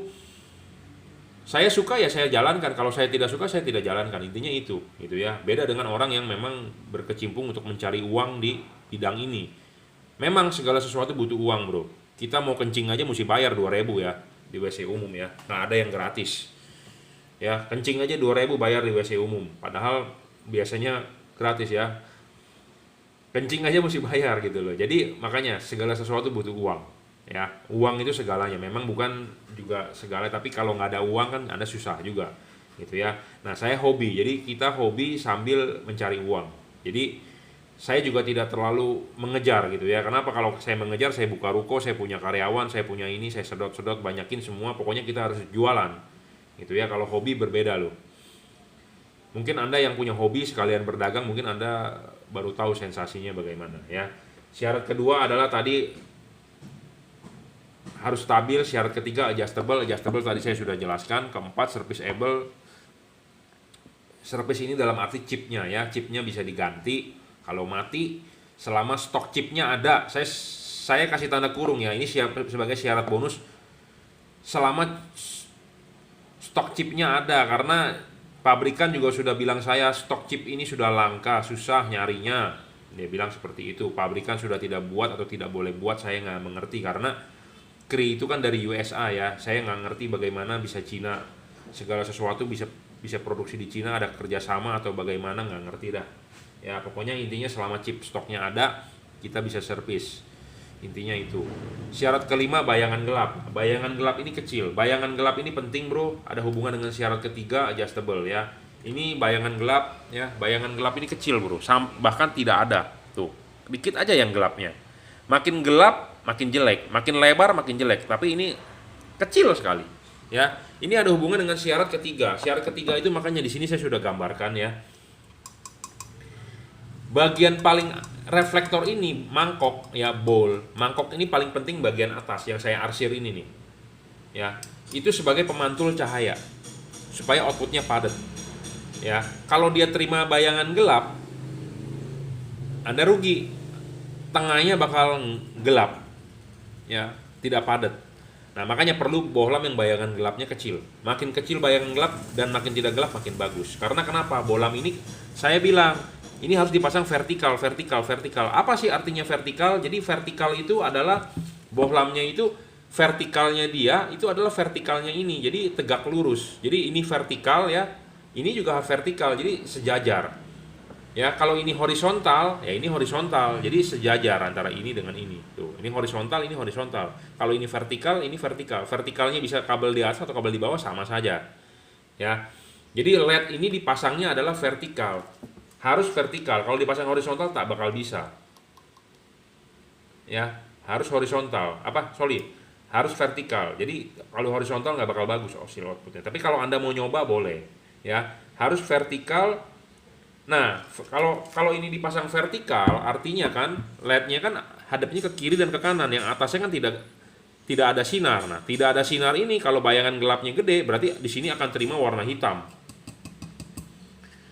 saya suka ya saya jalankan, kalau saya tidak suka saya tidak jalankan, intinya itu gitu ya. Beda dengan orang yang memang berkecimpung untuk mencari uang di bidang ini. Memang segala sesuatu butuh uang bro. Kita mau kencing aja mesti bayar 2.000 ya di WC umum ya, nggak ada yang gratis ya. Kencing aja 2.000 bayar di WC umum, padahal biasanya gratis ya. Kencing aja mesti bayar gitu loh. Jadi makanya segala sesuatu butuh uang ya. Uang itu segalanya, memang bukan juga segala, tapi kalau nggak ada uang kan Anda susah juga gitu ya. Nah saya hobi, jadi kita hobi sambil mencari uang. Jadi saya juga tidak terlalu mengejar gitu ya. Kenapa? Kalau saya mengejar, saya buka ruko, saya punya karyawan, saya punya ini, saya sedot-sedot, banyakin semua, pokoknya kita harus jualan gitu ya. Kalau hobi berbeda loh. Mungkin Anda yang punya hobi sekalian berdagang, mungkin Anda baru tahu sensasinya bagaimana ya. Syarat kedua adalah tadi harus stabil. Syarat ketiga adjustable tadi saya sudah jelaskan. Keempat serviceable. Service ini dalam arti chipnya ya, chipnya bisa diganti kalau mati selama stok chipnya ada. Saya kasih tanda kurung ya, ini sebagai syarat bonus, selama stok chipnya ada, karena pabrikan juga sudah bilang saya stok chip ini sudah langka, susah nyarinya. Dia bilang seperti itu. Pabrikan sudah tidak buat atau tidak boleh buat, saya nggak mengerti, karena Cree itu kan dari USA ya. Saya nggak ngerti bagaimana bisa Cina segala sesuatu bisa produksi di Cina, ada kerjasama atau bagaimana, nggak ngerti dah. Ya pokoknya intinya selama chip stoknya ada, kita bisa servis. Intinya itu. Syarat kelima bayangan gelap. Bayangan gelap ini kecil. Bayangan gelap ini penting bro. Ada hubungan dengan syarat ketiga adjustable ya. Ini bayangan gelap ya. Bayangan gelap ini kecil bro. Bahkan tidak ada. Tuh. Dikit aja yang gelapnya. Makin gelap makin jelek. Makin lebar makin jelek. Tapi ini kecil sekali. Ya. Ini ada hubungan dengan syarat ketiga. Syarat ketiga itu makanya di sini saya sudah gambarkan ya. Bagian paling reflektor ini mangkok ya, bowl. Mangkok ini paling penting bagian atas yang saya arsir ini nih. Ya, itu sebagai pemantul cahaya supaya outputnya padat. Ya, kalau dia terima bayangan gelap, Anda rugi. Tengahnya bakal gelap. Ya, tidak padat. Nah, makanya perlu bohlam yang bayangan gelapnya kecil. Makin kecil bayangan gelap dan makin tidak gelap makin bagus. Karena kenapa? Bohlam ini saya bilang ini harus dipasang vertikal. Apa sih artinya vertikal? Jadi vertikal itu adalah bohlamnya itu vertikalnya dia itu adalah vertikalnya ini. Jadi tegak lurus. Jadi ini vertikal ya. Ini juga vertikal. Jadi sejajar. Ya, kalau ini horizontal, ya ini horizontal. Jadi sejajar antara ini dengan ini. Tuh, ini horizontal, ini horizontal. Kalau ini vertikal, ini vertikal. Vertikalnya bisa kabel di atas atau kabel di bawah sama saja. Ya. Jadi LED ini dipasangnya adalah vertikal. Harus vertikal. Kalau dipasang horizontal tak bakal bisa. Ya, harus horizontal. Harus vertikal. Jadi kalau horizontal nggak bakal bagus oscil outputnya. Tapi kalau Anda mau nyoba boleh. Ya, harus vertikal. Nah, kalau ini dipasang vertikal, artinya kan LED-nya kan hadapnya ke kiri dan ke kanan. Yang atasnya kan tidak ada sinar. Nah, tidak ada sinar ini kalau bayangan gelapnya gede, berarti di sini akan terima warna hitam.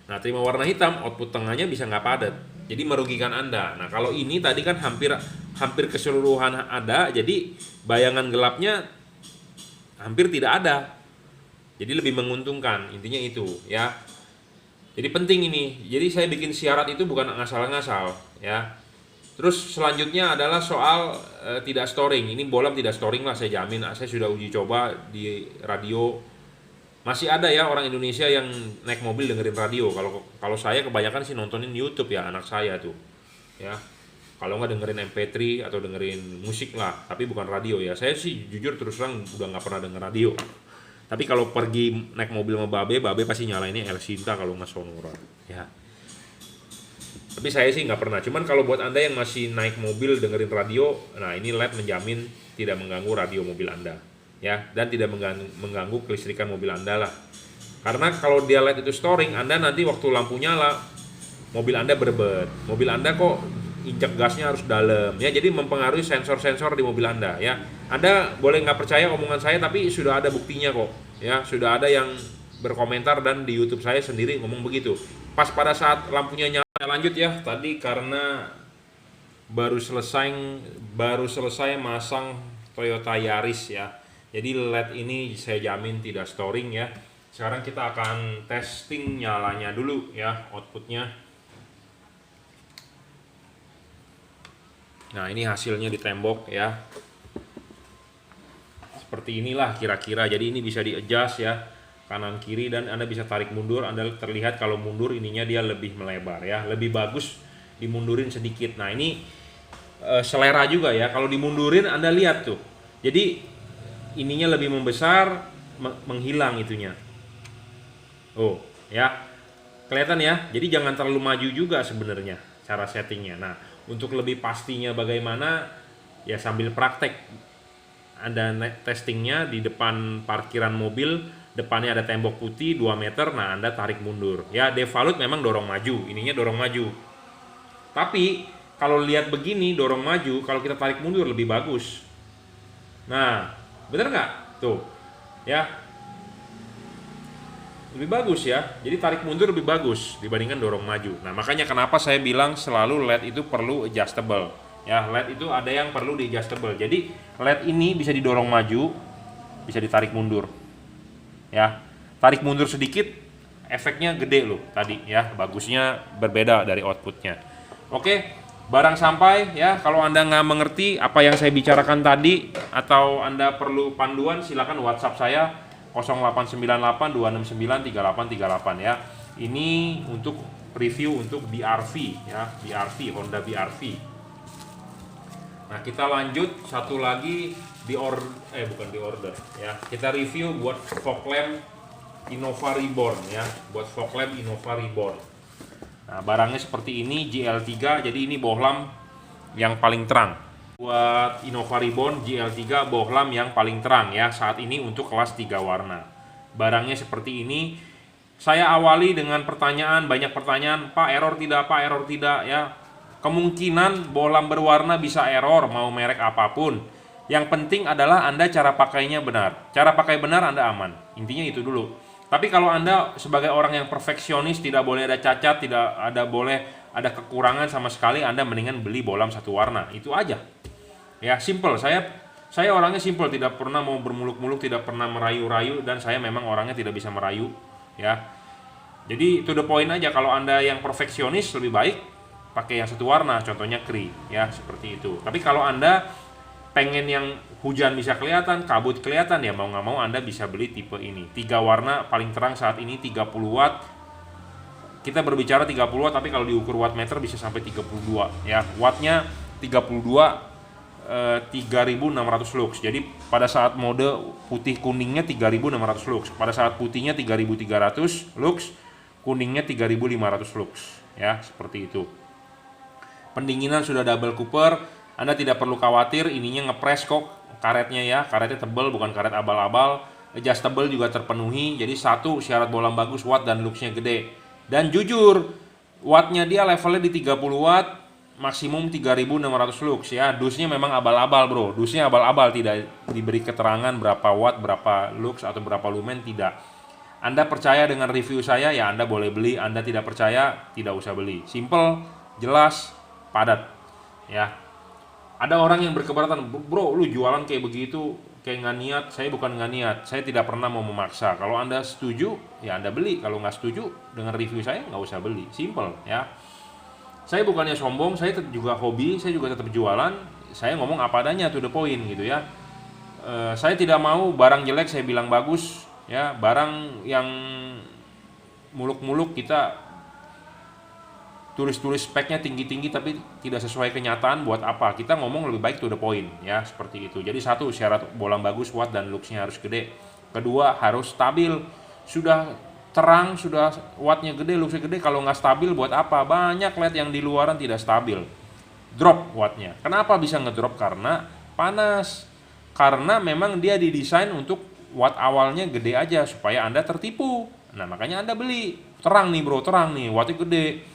Nah, terima warna hitam, output tengahnya bisa nggak padat. Jadi merugikan Anda. Nah, kalau ini tadi kan hampir keseluruhan ada, jadi bayangan gelapnya hampir tidak ada. Jadi lebih menguntungkan, intinya itu ya. Jadi penting ini. Jadi saya bikin syarat itu bukan ngasal-ngasal ya. Terus selanjutnya adalah soal tidak storing. Ini bohlam tidak storing lah, saya jamin. Saya sudah uji coba di radio. Masih ada ya orang Indonesia yang naik mobil dengerin radio. Kalau saya kebanyakan sih nontonin YouTube ya, anak saya tuh. Ya. Kalau nggak dengerin MP3 atau dengerin musik lah, tapi bukan radio ya. Saya sih jujur terus terang udah nggak pernah denger radio. Tapi kalau pergi naik mobil sama Babe pasti nyalainnya El Sinta kalau nggak Sonora. Ya. Tapi saya sih nggak pernah. Cuman kalau buat Anda yang masih naik mobil dengerin radio, nah ini LED menjamin tidak mengganggu radio mobil Anda. Ya, dan tidak mengganggu kelistrikan mobil Anda lah. Karena kalau dia LED itu storing, Anda nanti waktu lampu nyala, mobil Anda berbet. Mobil Anda kok injak gasnya harus dalam ya, jadi mempengaruhi sensor-sensor di mobil Anda ya. Anda boleh nggak percaya omongan saya, tapi sudah ada buktinya kok. Ya, sudah ada yang berkomentar dan di YouTube saya sendiri ngomong begitu. Pas pada saat lampunya nyala, lanjut ya. Tadi karena baru selesai masang Toyota Yaris ya. Jadi LED ini saya jamin tidak storing ya. Sekarang kita akan testing nyalanya dulu ya, outputnya. Nah, ini hasilnya di tembok ya. Seperti inilah kira-kira. Jadi ini bisa di-adjust ya, kanan kiri, dan Anda bisa tarik mundur. Anda terlihat kalau mundur ininya dia lebih melebar ya, lebih bagus dimundurin sedikit. Nah, ini selera juga ya. Kalau dimundurin Anda lihat tuh. Jadi ininya lebih membesar, menghilang itunya. Oh, ya. Kelihatan ya. Jadi jangan terlalu maju juga sebenarnya cara settingnya. Nah, untuk lebih pastinya bagaimana ya, sambil praktek. Ada testingnya di depan parkiran mobil, depannya ada tembok putih 2 meter, nah Anda tarik mundur. Ya, devalut memang dorong maju, ininya dorong maju. Tapi kalau lihat begini dorong maju, kalau kita tarik mundur lebih bagus. Nah, bener nggak? Tuh, ya. Lebih bagus ya. Jadi tarik mundur lebih bagus dibandingkan dorong maju. Nah, makanya kenapa saya bilang selalu LED itu perlu adjustable. Ya, LED itu ada yang perlu di adjustable. Jadi LED ini bisa didorong maju, bisa ditarik mundur. Ya, tarik mundur sedikit, efeknya gede loh tadi ya. Bagusnya berbeda dari outputnya. Oke, barang sampai ya. Kalau Anda nggak mengerti apa yang saya bicarakan tadi, atau Anda perlu panduan, silakan WhatsApp saya 0898 269 3838 ya. Ini untuk review untuk BRV ya, BRV, Honda BRV. Nah, kita lanjut satu lagi bukan di order ya. Kita review buat fog lamp Innova Reborn ya, buat fog lamp Innova Reborn. Nah, barangnya seperti ini, GL3, jadi ini bohlam yang paling terang. Buat Innova Reborn GL3 bohlam yang paling terang ya saat ini untuk kelas 3 warna. Barangnya seperti ini. Saya awali dengan banyak pertanyaan, Pak error tidak ya. Kemungkinan bohlam berwarna bisa error, mau merek apapun. Yang penting adalah Anda cara pakainya benar. Cara pakai benar Anda aman. Intinya itu dulu. Tapi kalau Anda sebagai orang yang perfeksionis, tidak boleh ada cacat, tidak boleh ada kekurangan sama sekali, Anda mendingan beli bohlam satu warna. Itu aja. Ya, simple. Saya orangnya simple, tidak pernah mau bermuluk-muluk, tidak pernah merayu-rayu, dan saya memang orangnya tidak bisa merayu, ya. Jadi to the point aja. Kalau Anda yang perfeksionis, lebih baik pakai yang satu warna, contohnya Kri ya, seperti itu. Tapi kalau Anda pengen yang hujan bisa kelihatan, kabut kelihatan, ya mau nggak mau Anda bisa beli tipe ini. 3 warna paling terang saat ini 30 watt. Kita berbicara 30 watt, tapi kalau diukur watt meter bisa sampai 32 ya. Wattnya 32 3600 lux. Jadi pada saat mode putih kuningnya 3600 lux. Pada saat putihnya 3300 lux, kuningnya 3500 lux ya, seperti itu. Pendinginan sudah double cooper, Anda tidak perlu khawatir, ininya ngepres kok karetnya ya, karetnya tebal bukan karet abal-abal. Adjustable juga terpenuhi, jadi satu syarat bohlam bagus, watt dan luxnya gede. Dan jujur, wattnya dia levelnya di 30 watt, maksimum 3600 lux ya. Dusnya memang abal-abal bro, dusnya abal-abal, tidak diberi keterangan berapa watt, berapa lux atau berapa lumen, tidak. Anda percaya dengan review saya ya Anda boleh beli, Anda tidak percaya tidak usah beli. Simple, jelas, padat ya. Ada orang yang berkeberatan, bro lu jualan kayak begitu kayak nggak niat. Saya bukan nggak niat, saya tidak pernah mau memaksa. Kalau Anda setuju ya Anda beli, kalau nggak setuju dengan review saya nggak usah beli. Simple ya. Saya bukannya sombong, saya juga hobi, saya juga tetap jualan. Saya ngomong apa adanya, to the point gitu ya. Saya tidak mau barang jelek saya bilang bagus ya, barang yang muluk-muluk kita tulis-tulis speknya tinggi-tinggi tapi tidak sesuai kenyataan, buat apa? Kita ngomong lebih baik to the point ya, seperti itu. Jadi satu, syarat bohlam bagus, watt dan luxnya harus gede. Kedua, harus stabil. Sudah terang, sudah wattnya gede, luxnya gede, kalau nggak stabil buat apa? Banyak LED yang di luaran tidak stabil, drop wattnya. Kenapa bisa ngedrop? Karena panas. Karena memang dia didesain untuk watt awalnya gede aja supaya Anda tertipu. Nah makanya Anda beli terang nih bro, terang nih, wattnya gede.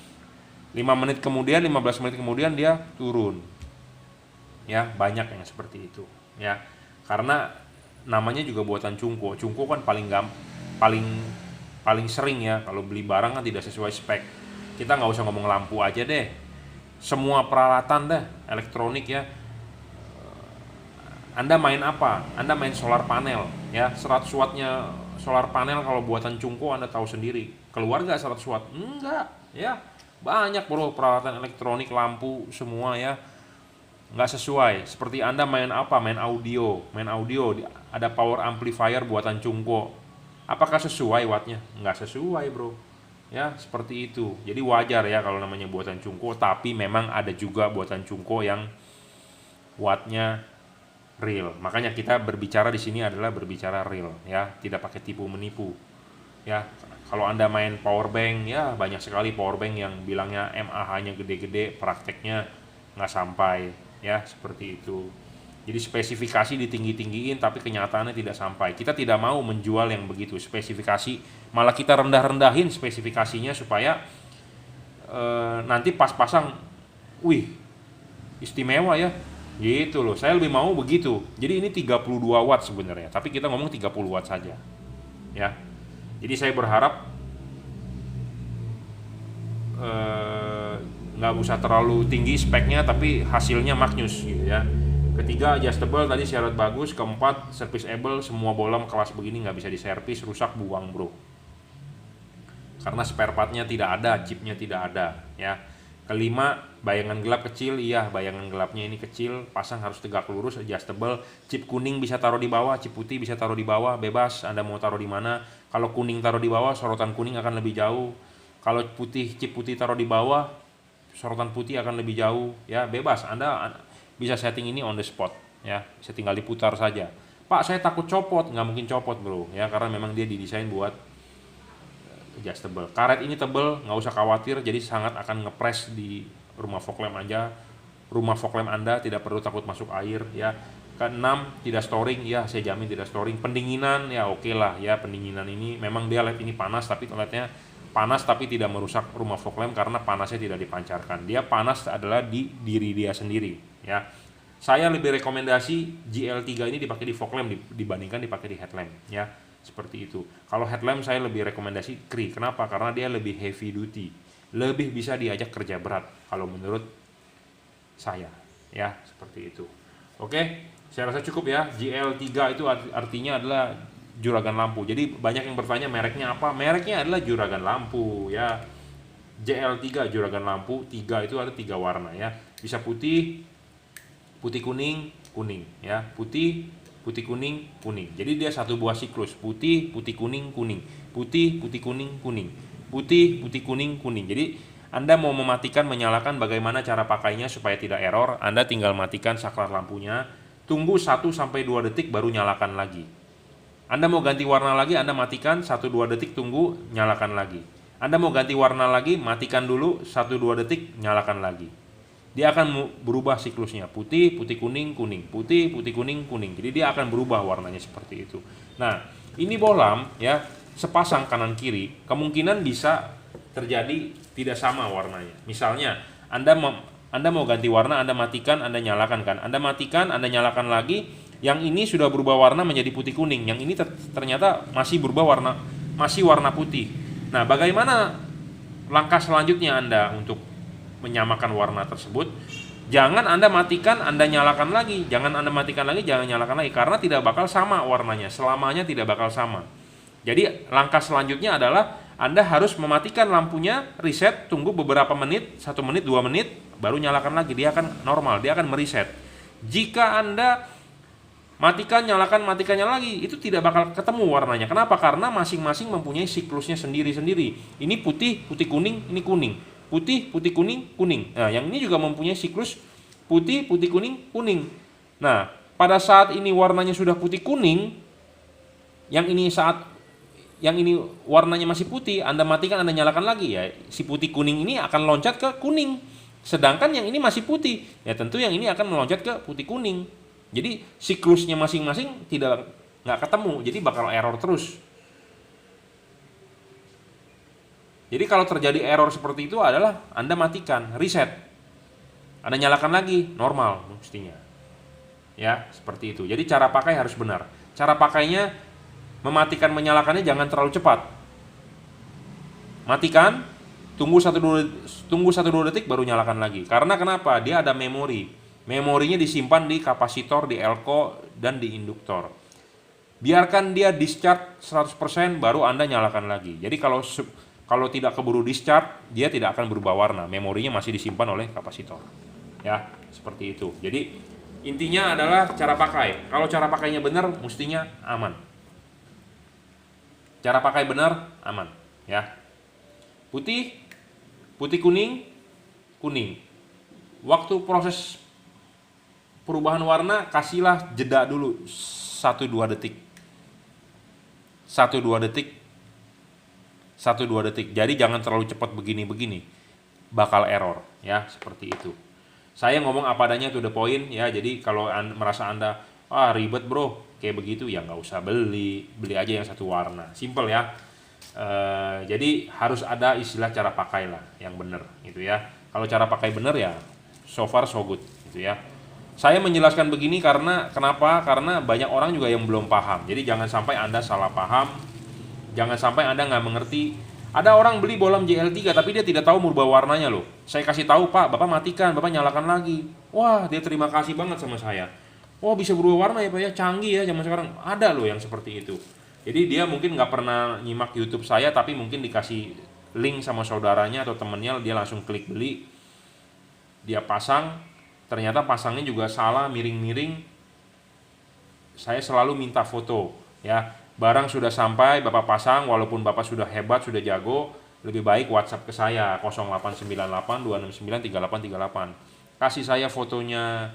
5 menit kemudian, 15 menit kemudian dia turun. Ya, banyak yang seperti itu, ya. Karena namanya juga buatan Cungko. Cungko kan paling paling sering ya kalau beli barang kan tidak sesuai spek. Kita nggak usah ngomong lampu aja deh, semua peralatan deh elektronik ya. Anda main apa? Anda main solar panel ya, 100 wattnya solar panel kalau buatan Cungko Anda tahu sendiri. Keluar nggak 100 watt? Enggak ya. Banyak bro peralatan elektronik, lampu semua ya nggak sesuai. Seperti Anda main apa? Main audio ada power amplifier buatan Cungko. Apakah sesuai wattnya? Nggak sesuai bro ya, seperti itu. Jadi wajar ya kalau namanya buatan Cungko, tapi memang ada juga buatan Cungko yang wattnya real. Makanya kita berbicara di sini adalah berbicara real ya, tidak pakai tipu menipu ya. Kalau Anda main power bank ya, banyak sekali power bank yang bilangnya mAh-nya gede-gede, prakteknya nggak sampai ya, seperti itu. Jadi spesifikasi ditinggi-tinggiin tapi kenyataannya tidak sampai. Kita tidak mau menjual yang begitu spesifikasi, malah kita rendah-rendahin spesifikasinya supaya nanti pas pasang, wih istimewa ya, gitu loh. Saya lebih mau begitu. Jadi ini 32 watt sebenarnya, tapi kita ngomong 30 watt saja ya. Jadi saya berharap nggak usah terlalu tinggi speknya tapi hasilnya maknyus gitu ya. Ketiga, adjustable tadi syarat bagus. Keempat, serviceable, semua bolam kelas begini nggak bisa diservis, rusak buang bro, karena spare partnya tidak ada, chipnya tidak ada ya. Kelima, bayangan gelap kecil. Iya, bayangan gelapnya ini kecil, pasang harus tegak lurus, adjustable. Chip kuning bisa taruh di bawah, chip putih bisa taruh di bawah, bebas Anda mau taruh di mana. Kalau kuning taruh di bawah, sorotan kuning akan lebih jauh. Kalau putih, chip putih taruh di bawah, sorotan putih akan lebih jauh ya, bebas. Anda bisa setting ini on the spot ya, bisa tinggal diputar saja. Pak, saya takut copot. Nggak mungkin copot bro ya, karena memang dia didesain buat adjustable. Karet ini tebel, nggak usah khawatir, jadi sangat akan ngepres di rumah fog lamp aja. Rumah fog lamp Anda tidak perlu takut masuk air ya. Keenam, tidak storing ya, saya jamin tidak storing. Pendinginan ya oke lah ya, pendinginan ini memang dia LED ini panas, tapi LED-nya panas tapi tidak merusak rumah fog lamp karena panasnya tidak dipancarkan. Dia panas adalah di diri dia sendiri ya. Saya lebih rekomendasi GL3 ini dipakai di fog lamp dibandingkan dipakai di headlamp ya, seperti itu. Kalau headlamp saya lebih rekomendasi Cree. Kenapa? Karena dia lebih heavy duty, lebih bisa diajak kerja berat kalau menurut saya ya, seperti itu. Oke, saya rasa cukup ya. GL3 itu artinya adalah juragan lampu. Jadi banyak yang bertanya mereknya apa? Mereknya adalah juragan lampu ya. JL3 juragan lampu, 3 itu ada 3 warna ya. Bisa putih, putih kuning, kuning ya. Putih, putih kuning, kuning. Jadi dia satu buah siklus, putih, putih kuning, kuning. Putih, putih kuning, kuning. Putih, putih kuning, kuning. Jadi Anda mau mematikan, menyalakan, bagaimana cara pakainya supaya tidak error? Anda tinggal matikan saklar lampunya, tunggu 1-2 detik baru nyalakan lagi. Anda mau ganti warna lagi, Anda matikan 1-2 detik, tunggu, nyalakan lagi. Anda mau ganti warna lagi, matikan dulu 1-2 detik, nyalakan lagi. Dia akan berubah siklusnya, putih, putih kuning, kuning, putih, putih kuning, kuning. Jadi dia akan berubah warnanya seperti itu. Nah, ini bohlam ya, sepasang kanan kiri, kemungkinan bisa terjadi tidak sama warnanya. Misalnya, Anda mau ganti warna, Anda matikan, Anda nyalakan kan. Anda matikan, Anda nyalakan lagi, yang ini sudah berubah warna menjadi putih kuning, yang ini ternyata masih berubah warna, masih warna putih. Nah, bagaimana langkah selanjutnya Anda untuk menyamakan warna tersebut? Jangan Anda matikan, Anda nyalakan lagi. Jangan Anda matikan lagi, jangan nyalakan lagi, karena tidak bakal sama warnanya, selamanya tidak bakal sama. Jadi langkah selanjutnya adalah Anda harus mematikan lampunya, reset, tunggu beberapa menit, 1 menit, 2 menit, baru nyalakan lagi. Dia akan normal, dia akan mereset. Jika Anda matikan, nyalakan, matikan, nyalakan lagi, itu tidak bakal ketemu warnanya. Kenapa? Karena masing-masing mempunyai siklusnya sendiri-sendiri. Ini putih, putih kuning, ini kuning. Putih, putih kuning, kuning. Nah, yang ini juga mempunyai siklus putih, putih kuning, kuning. Nah, pada saat ini warnanya sudah putih kuning, yang ini warnanya masih putih, Anda matikan, Anda nyalakan lagi ya, si putih kuning ini akan loncat ke kuning. Sedangkan yang ini masih putih, ya tentu yang ini akan meloncat ke putih kuning. Jadi siklusnya masing-masing nggak ketemu, jadi bakal error terus. Jadi kalau terjadi error seperti itu adalah Anda matikan, reset, Anda nyalakan lagi, normal mestinya. Ya, seperti itu. Jadi cara pakai harus benar. Cara pakainya, mematikan menyalakannya jangan terlalu cepat. Matikan, tunggu 1-2 detik baru nyalakan lagi. Karena kenapa? Dia ada memori. Memorinya disimpan di kapasitor, di elko, dan di induktor. Biarkan dia discharge 100% baru Anda nyalakan lagi. Jadi kalau tidak keburu discharge, dia tidak akan berubah warna. Memorinya masih disimpan oleh kapasitor. Ya, seperti itu. Jadi intinya adalah cara pakai. Kalau cara pakainya benar, mestinya aman. Cara pakai benar, aman. Ya. Putih, kuning, kuning. Waktu proses perubahan warna, kasihlah jeda dulu 1-2 detik. 1-2 detik. 1-2 detik. Jadi jangan terlalu cepat begini-begini. Bakal error, ya, seperti itu. Saya ngomong apa adanya to the point, ya. Jadi kalau merasa Anda ribet bro kayak begitu, ya nggak usah beli aja yang satu warna, simple ya. Jadi harus ada istilah cara pakai lah yang benar gitu ya. Kalau cara pakai benar ya so far so good gitu ya. Saya menjelaskan begini karena kenapa? Karena banyak orang juga yang belum paham. Jadi jangan sampai Anda salah paham, jangan sampai Anda nggak mengerti. Ada orang beli bohlam JL3 tapi dia tidak tahu merubah warnanya loh. Saya kasih tahu, Pak, Bapak matikan, Bapak nyalakan lagi. Wah, dia terima kasih banget sama saya. Wah, bisa berubah warna ya Pak ya, canggih ya zaman sekarang. Ada loh yang seperti itu. Jadi dia mungkin nggak pernah nyimak YouTube saya, tapi mungkin dikasih link sama saudaranya atau temennya, dia langsung klik beli. Dia pasang, ternyata pasangnya juga salah, miring-miring. Saya selalu minta foto ya. Barang sudah sampai, Bapak pasang, walaupun Bapak sudah hebat, sudah jago, lebih baik WhatsApp ke saya 0898 269 3838. Kasih saya fotonya,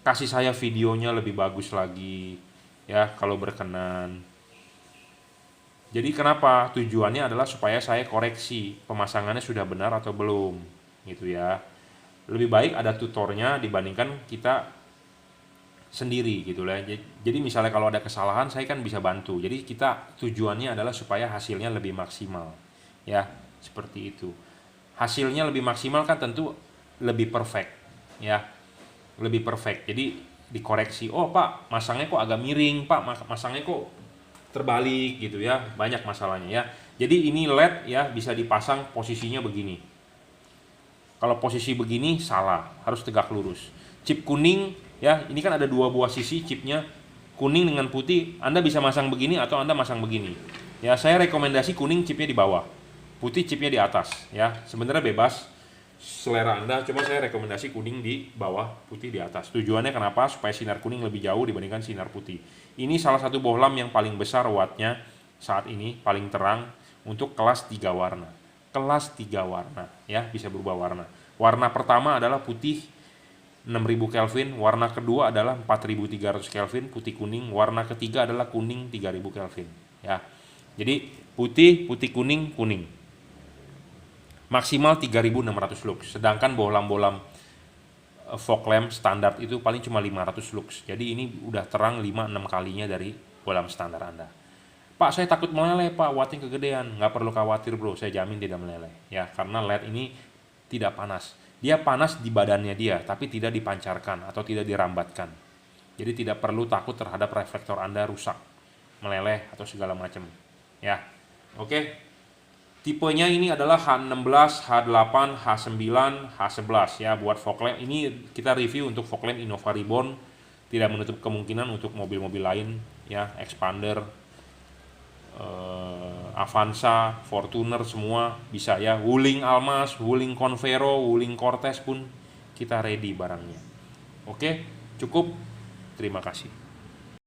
kasih saya videonya lebih bagus lagi ya kalau berkenan. Jadi kenapa? Tujuannya adalah supaya saya koreksi pemasangannya sudah benar atau belum gitu ya. Lebih baik ada tutornya dibandingkan kita sendiri gitu lah. Jadi misalnya kalau ada kesalahan saya kan bisa bantu. Jadi kita tujuannya adalah supaya hasilnya lebih maksimal. Ya, seperti itu. Hasilnya lebih maksimal kan tentu lebih perfect, ya. Lebih perfect. Jadi dikoreksi. Oh, Pak, masangnya kok agak miring, Pak, masangnya kok terbalik gitu ya. Banyak masalahnya ya. Jadi ini LED ya bisa dipasang posisinya begini. Kalau posisi begini salah, harus tegak lurus. Chip kuning ya, ini kan ada 2 buah sisi chipnya, kuning dengan putih. Anda bisa masang begini atau Anda masang begini. Ya, saya rekomendasi kuning chipnya di bawah, putih chipnya di atas. Ya, sebenarnya bebas selera Anda, cuma saya rekomendasi kuning di bawah, putih di atas. Tujuannya kenapa? Supaya sinar kuning lebih jauh dibandingkan sinar putih. Ini salah satu bohlam yang paling besar wattnya saat ini, paling terang untuk kelas 3 warna. Kelas 3 warna, ya, bisa berubah warna. Warna pertama adalah putih 6000 Kelvin, warna kedua adalah 4300 Kelvin, putih kuning, warna ketiga adalah kuning 3000 Kelvin, ya. Jadi putih, kuning, kuning. Maksimal 3600 lux, sedangkan bohlam-bohlam fog lamp standar itu paling cuma 500 lux. Jadi ini udah terang 5-6 kalinya dari bohlam standar Anda. Pak, saya takut meleleh, Pak, wattnya kegedean. Nggak perlu khawatir bro, saya jamin tidak meleleh ya, karena LED ini tidak panas. Dia panas di badannya dia, tapi tidak dipancarkan atau tidak dirambatkan. Jadi tidak perlu takut terhadap reflektor Anda rusak, meleleh atau segala macam. Ya, oke. Tipenya ini adalah H16, H8, H9, H11 ya buat fog lamp. Ini kita review untuk fog lamp Innova Reborn. Tidak menutup kemungkinan untuk mobil-mobil lain ya, Expander, Avanza, Fortuner semua bisa ya. Wuling Almas, Wuling Convero, Wuling Cortez pun kita ready barangnya. Oke, cukup. Terima kasih.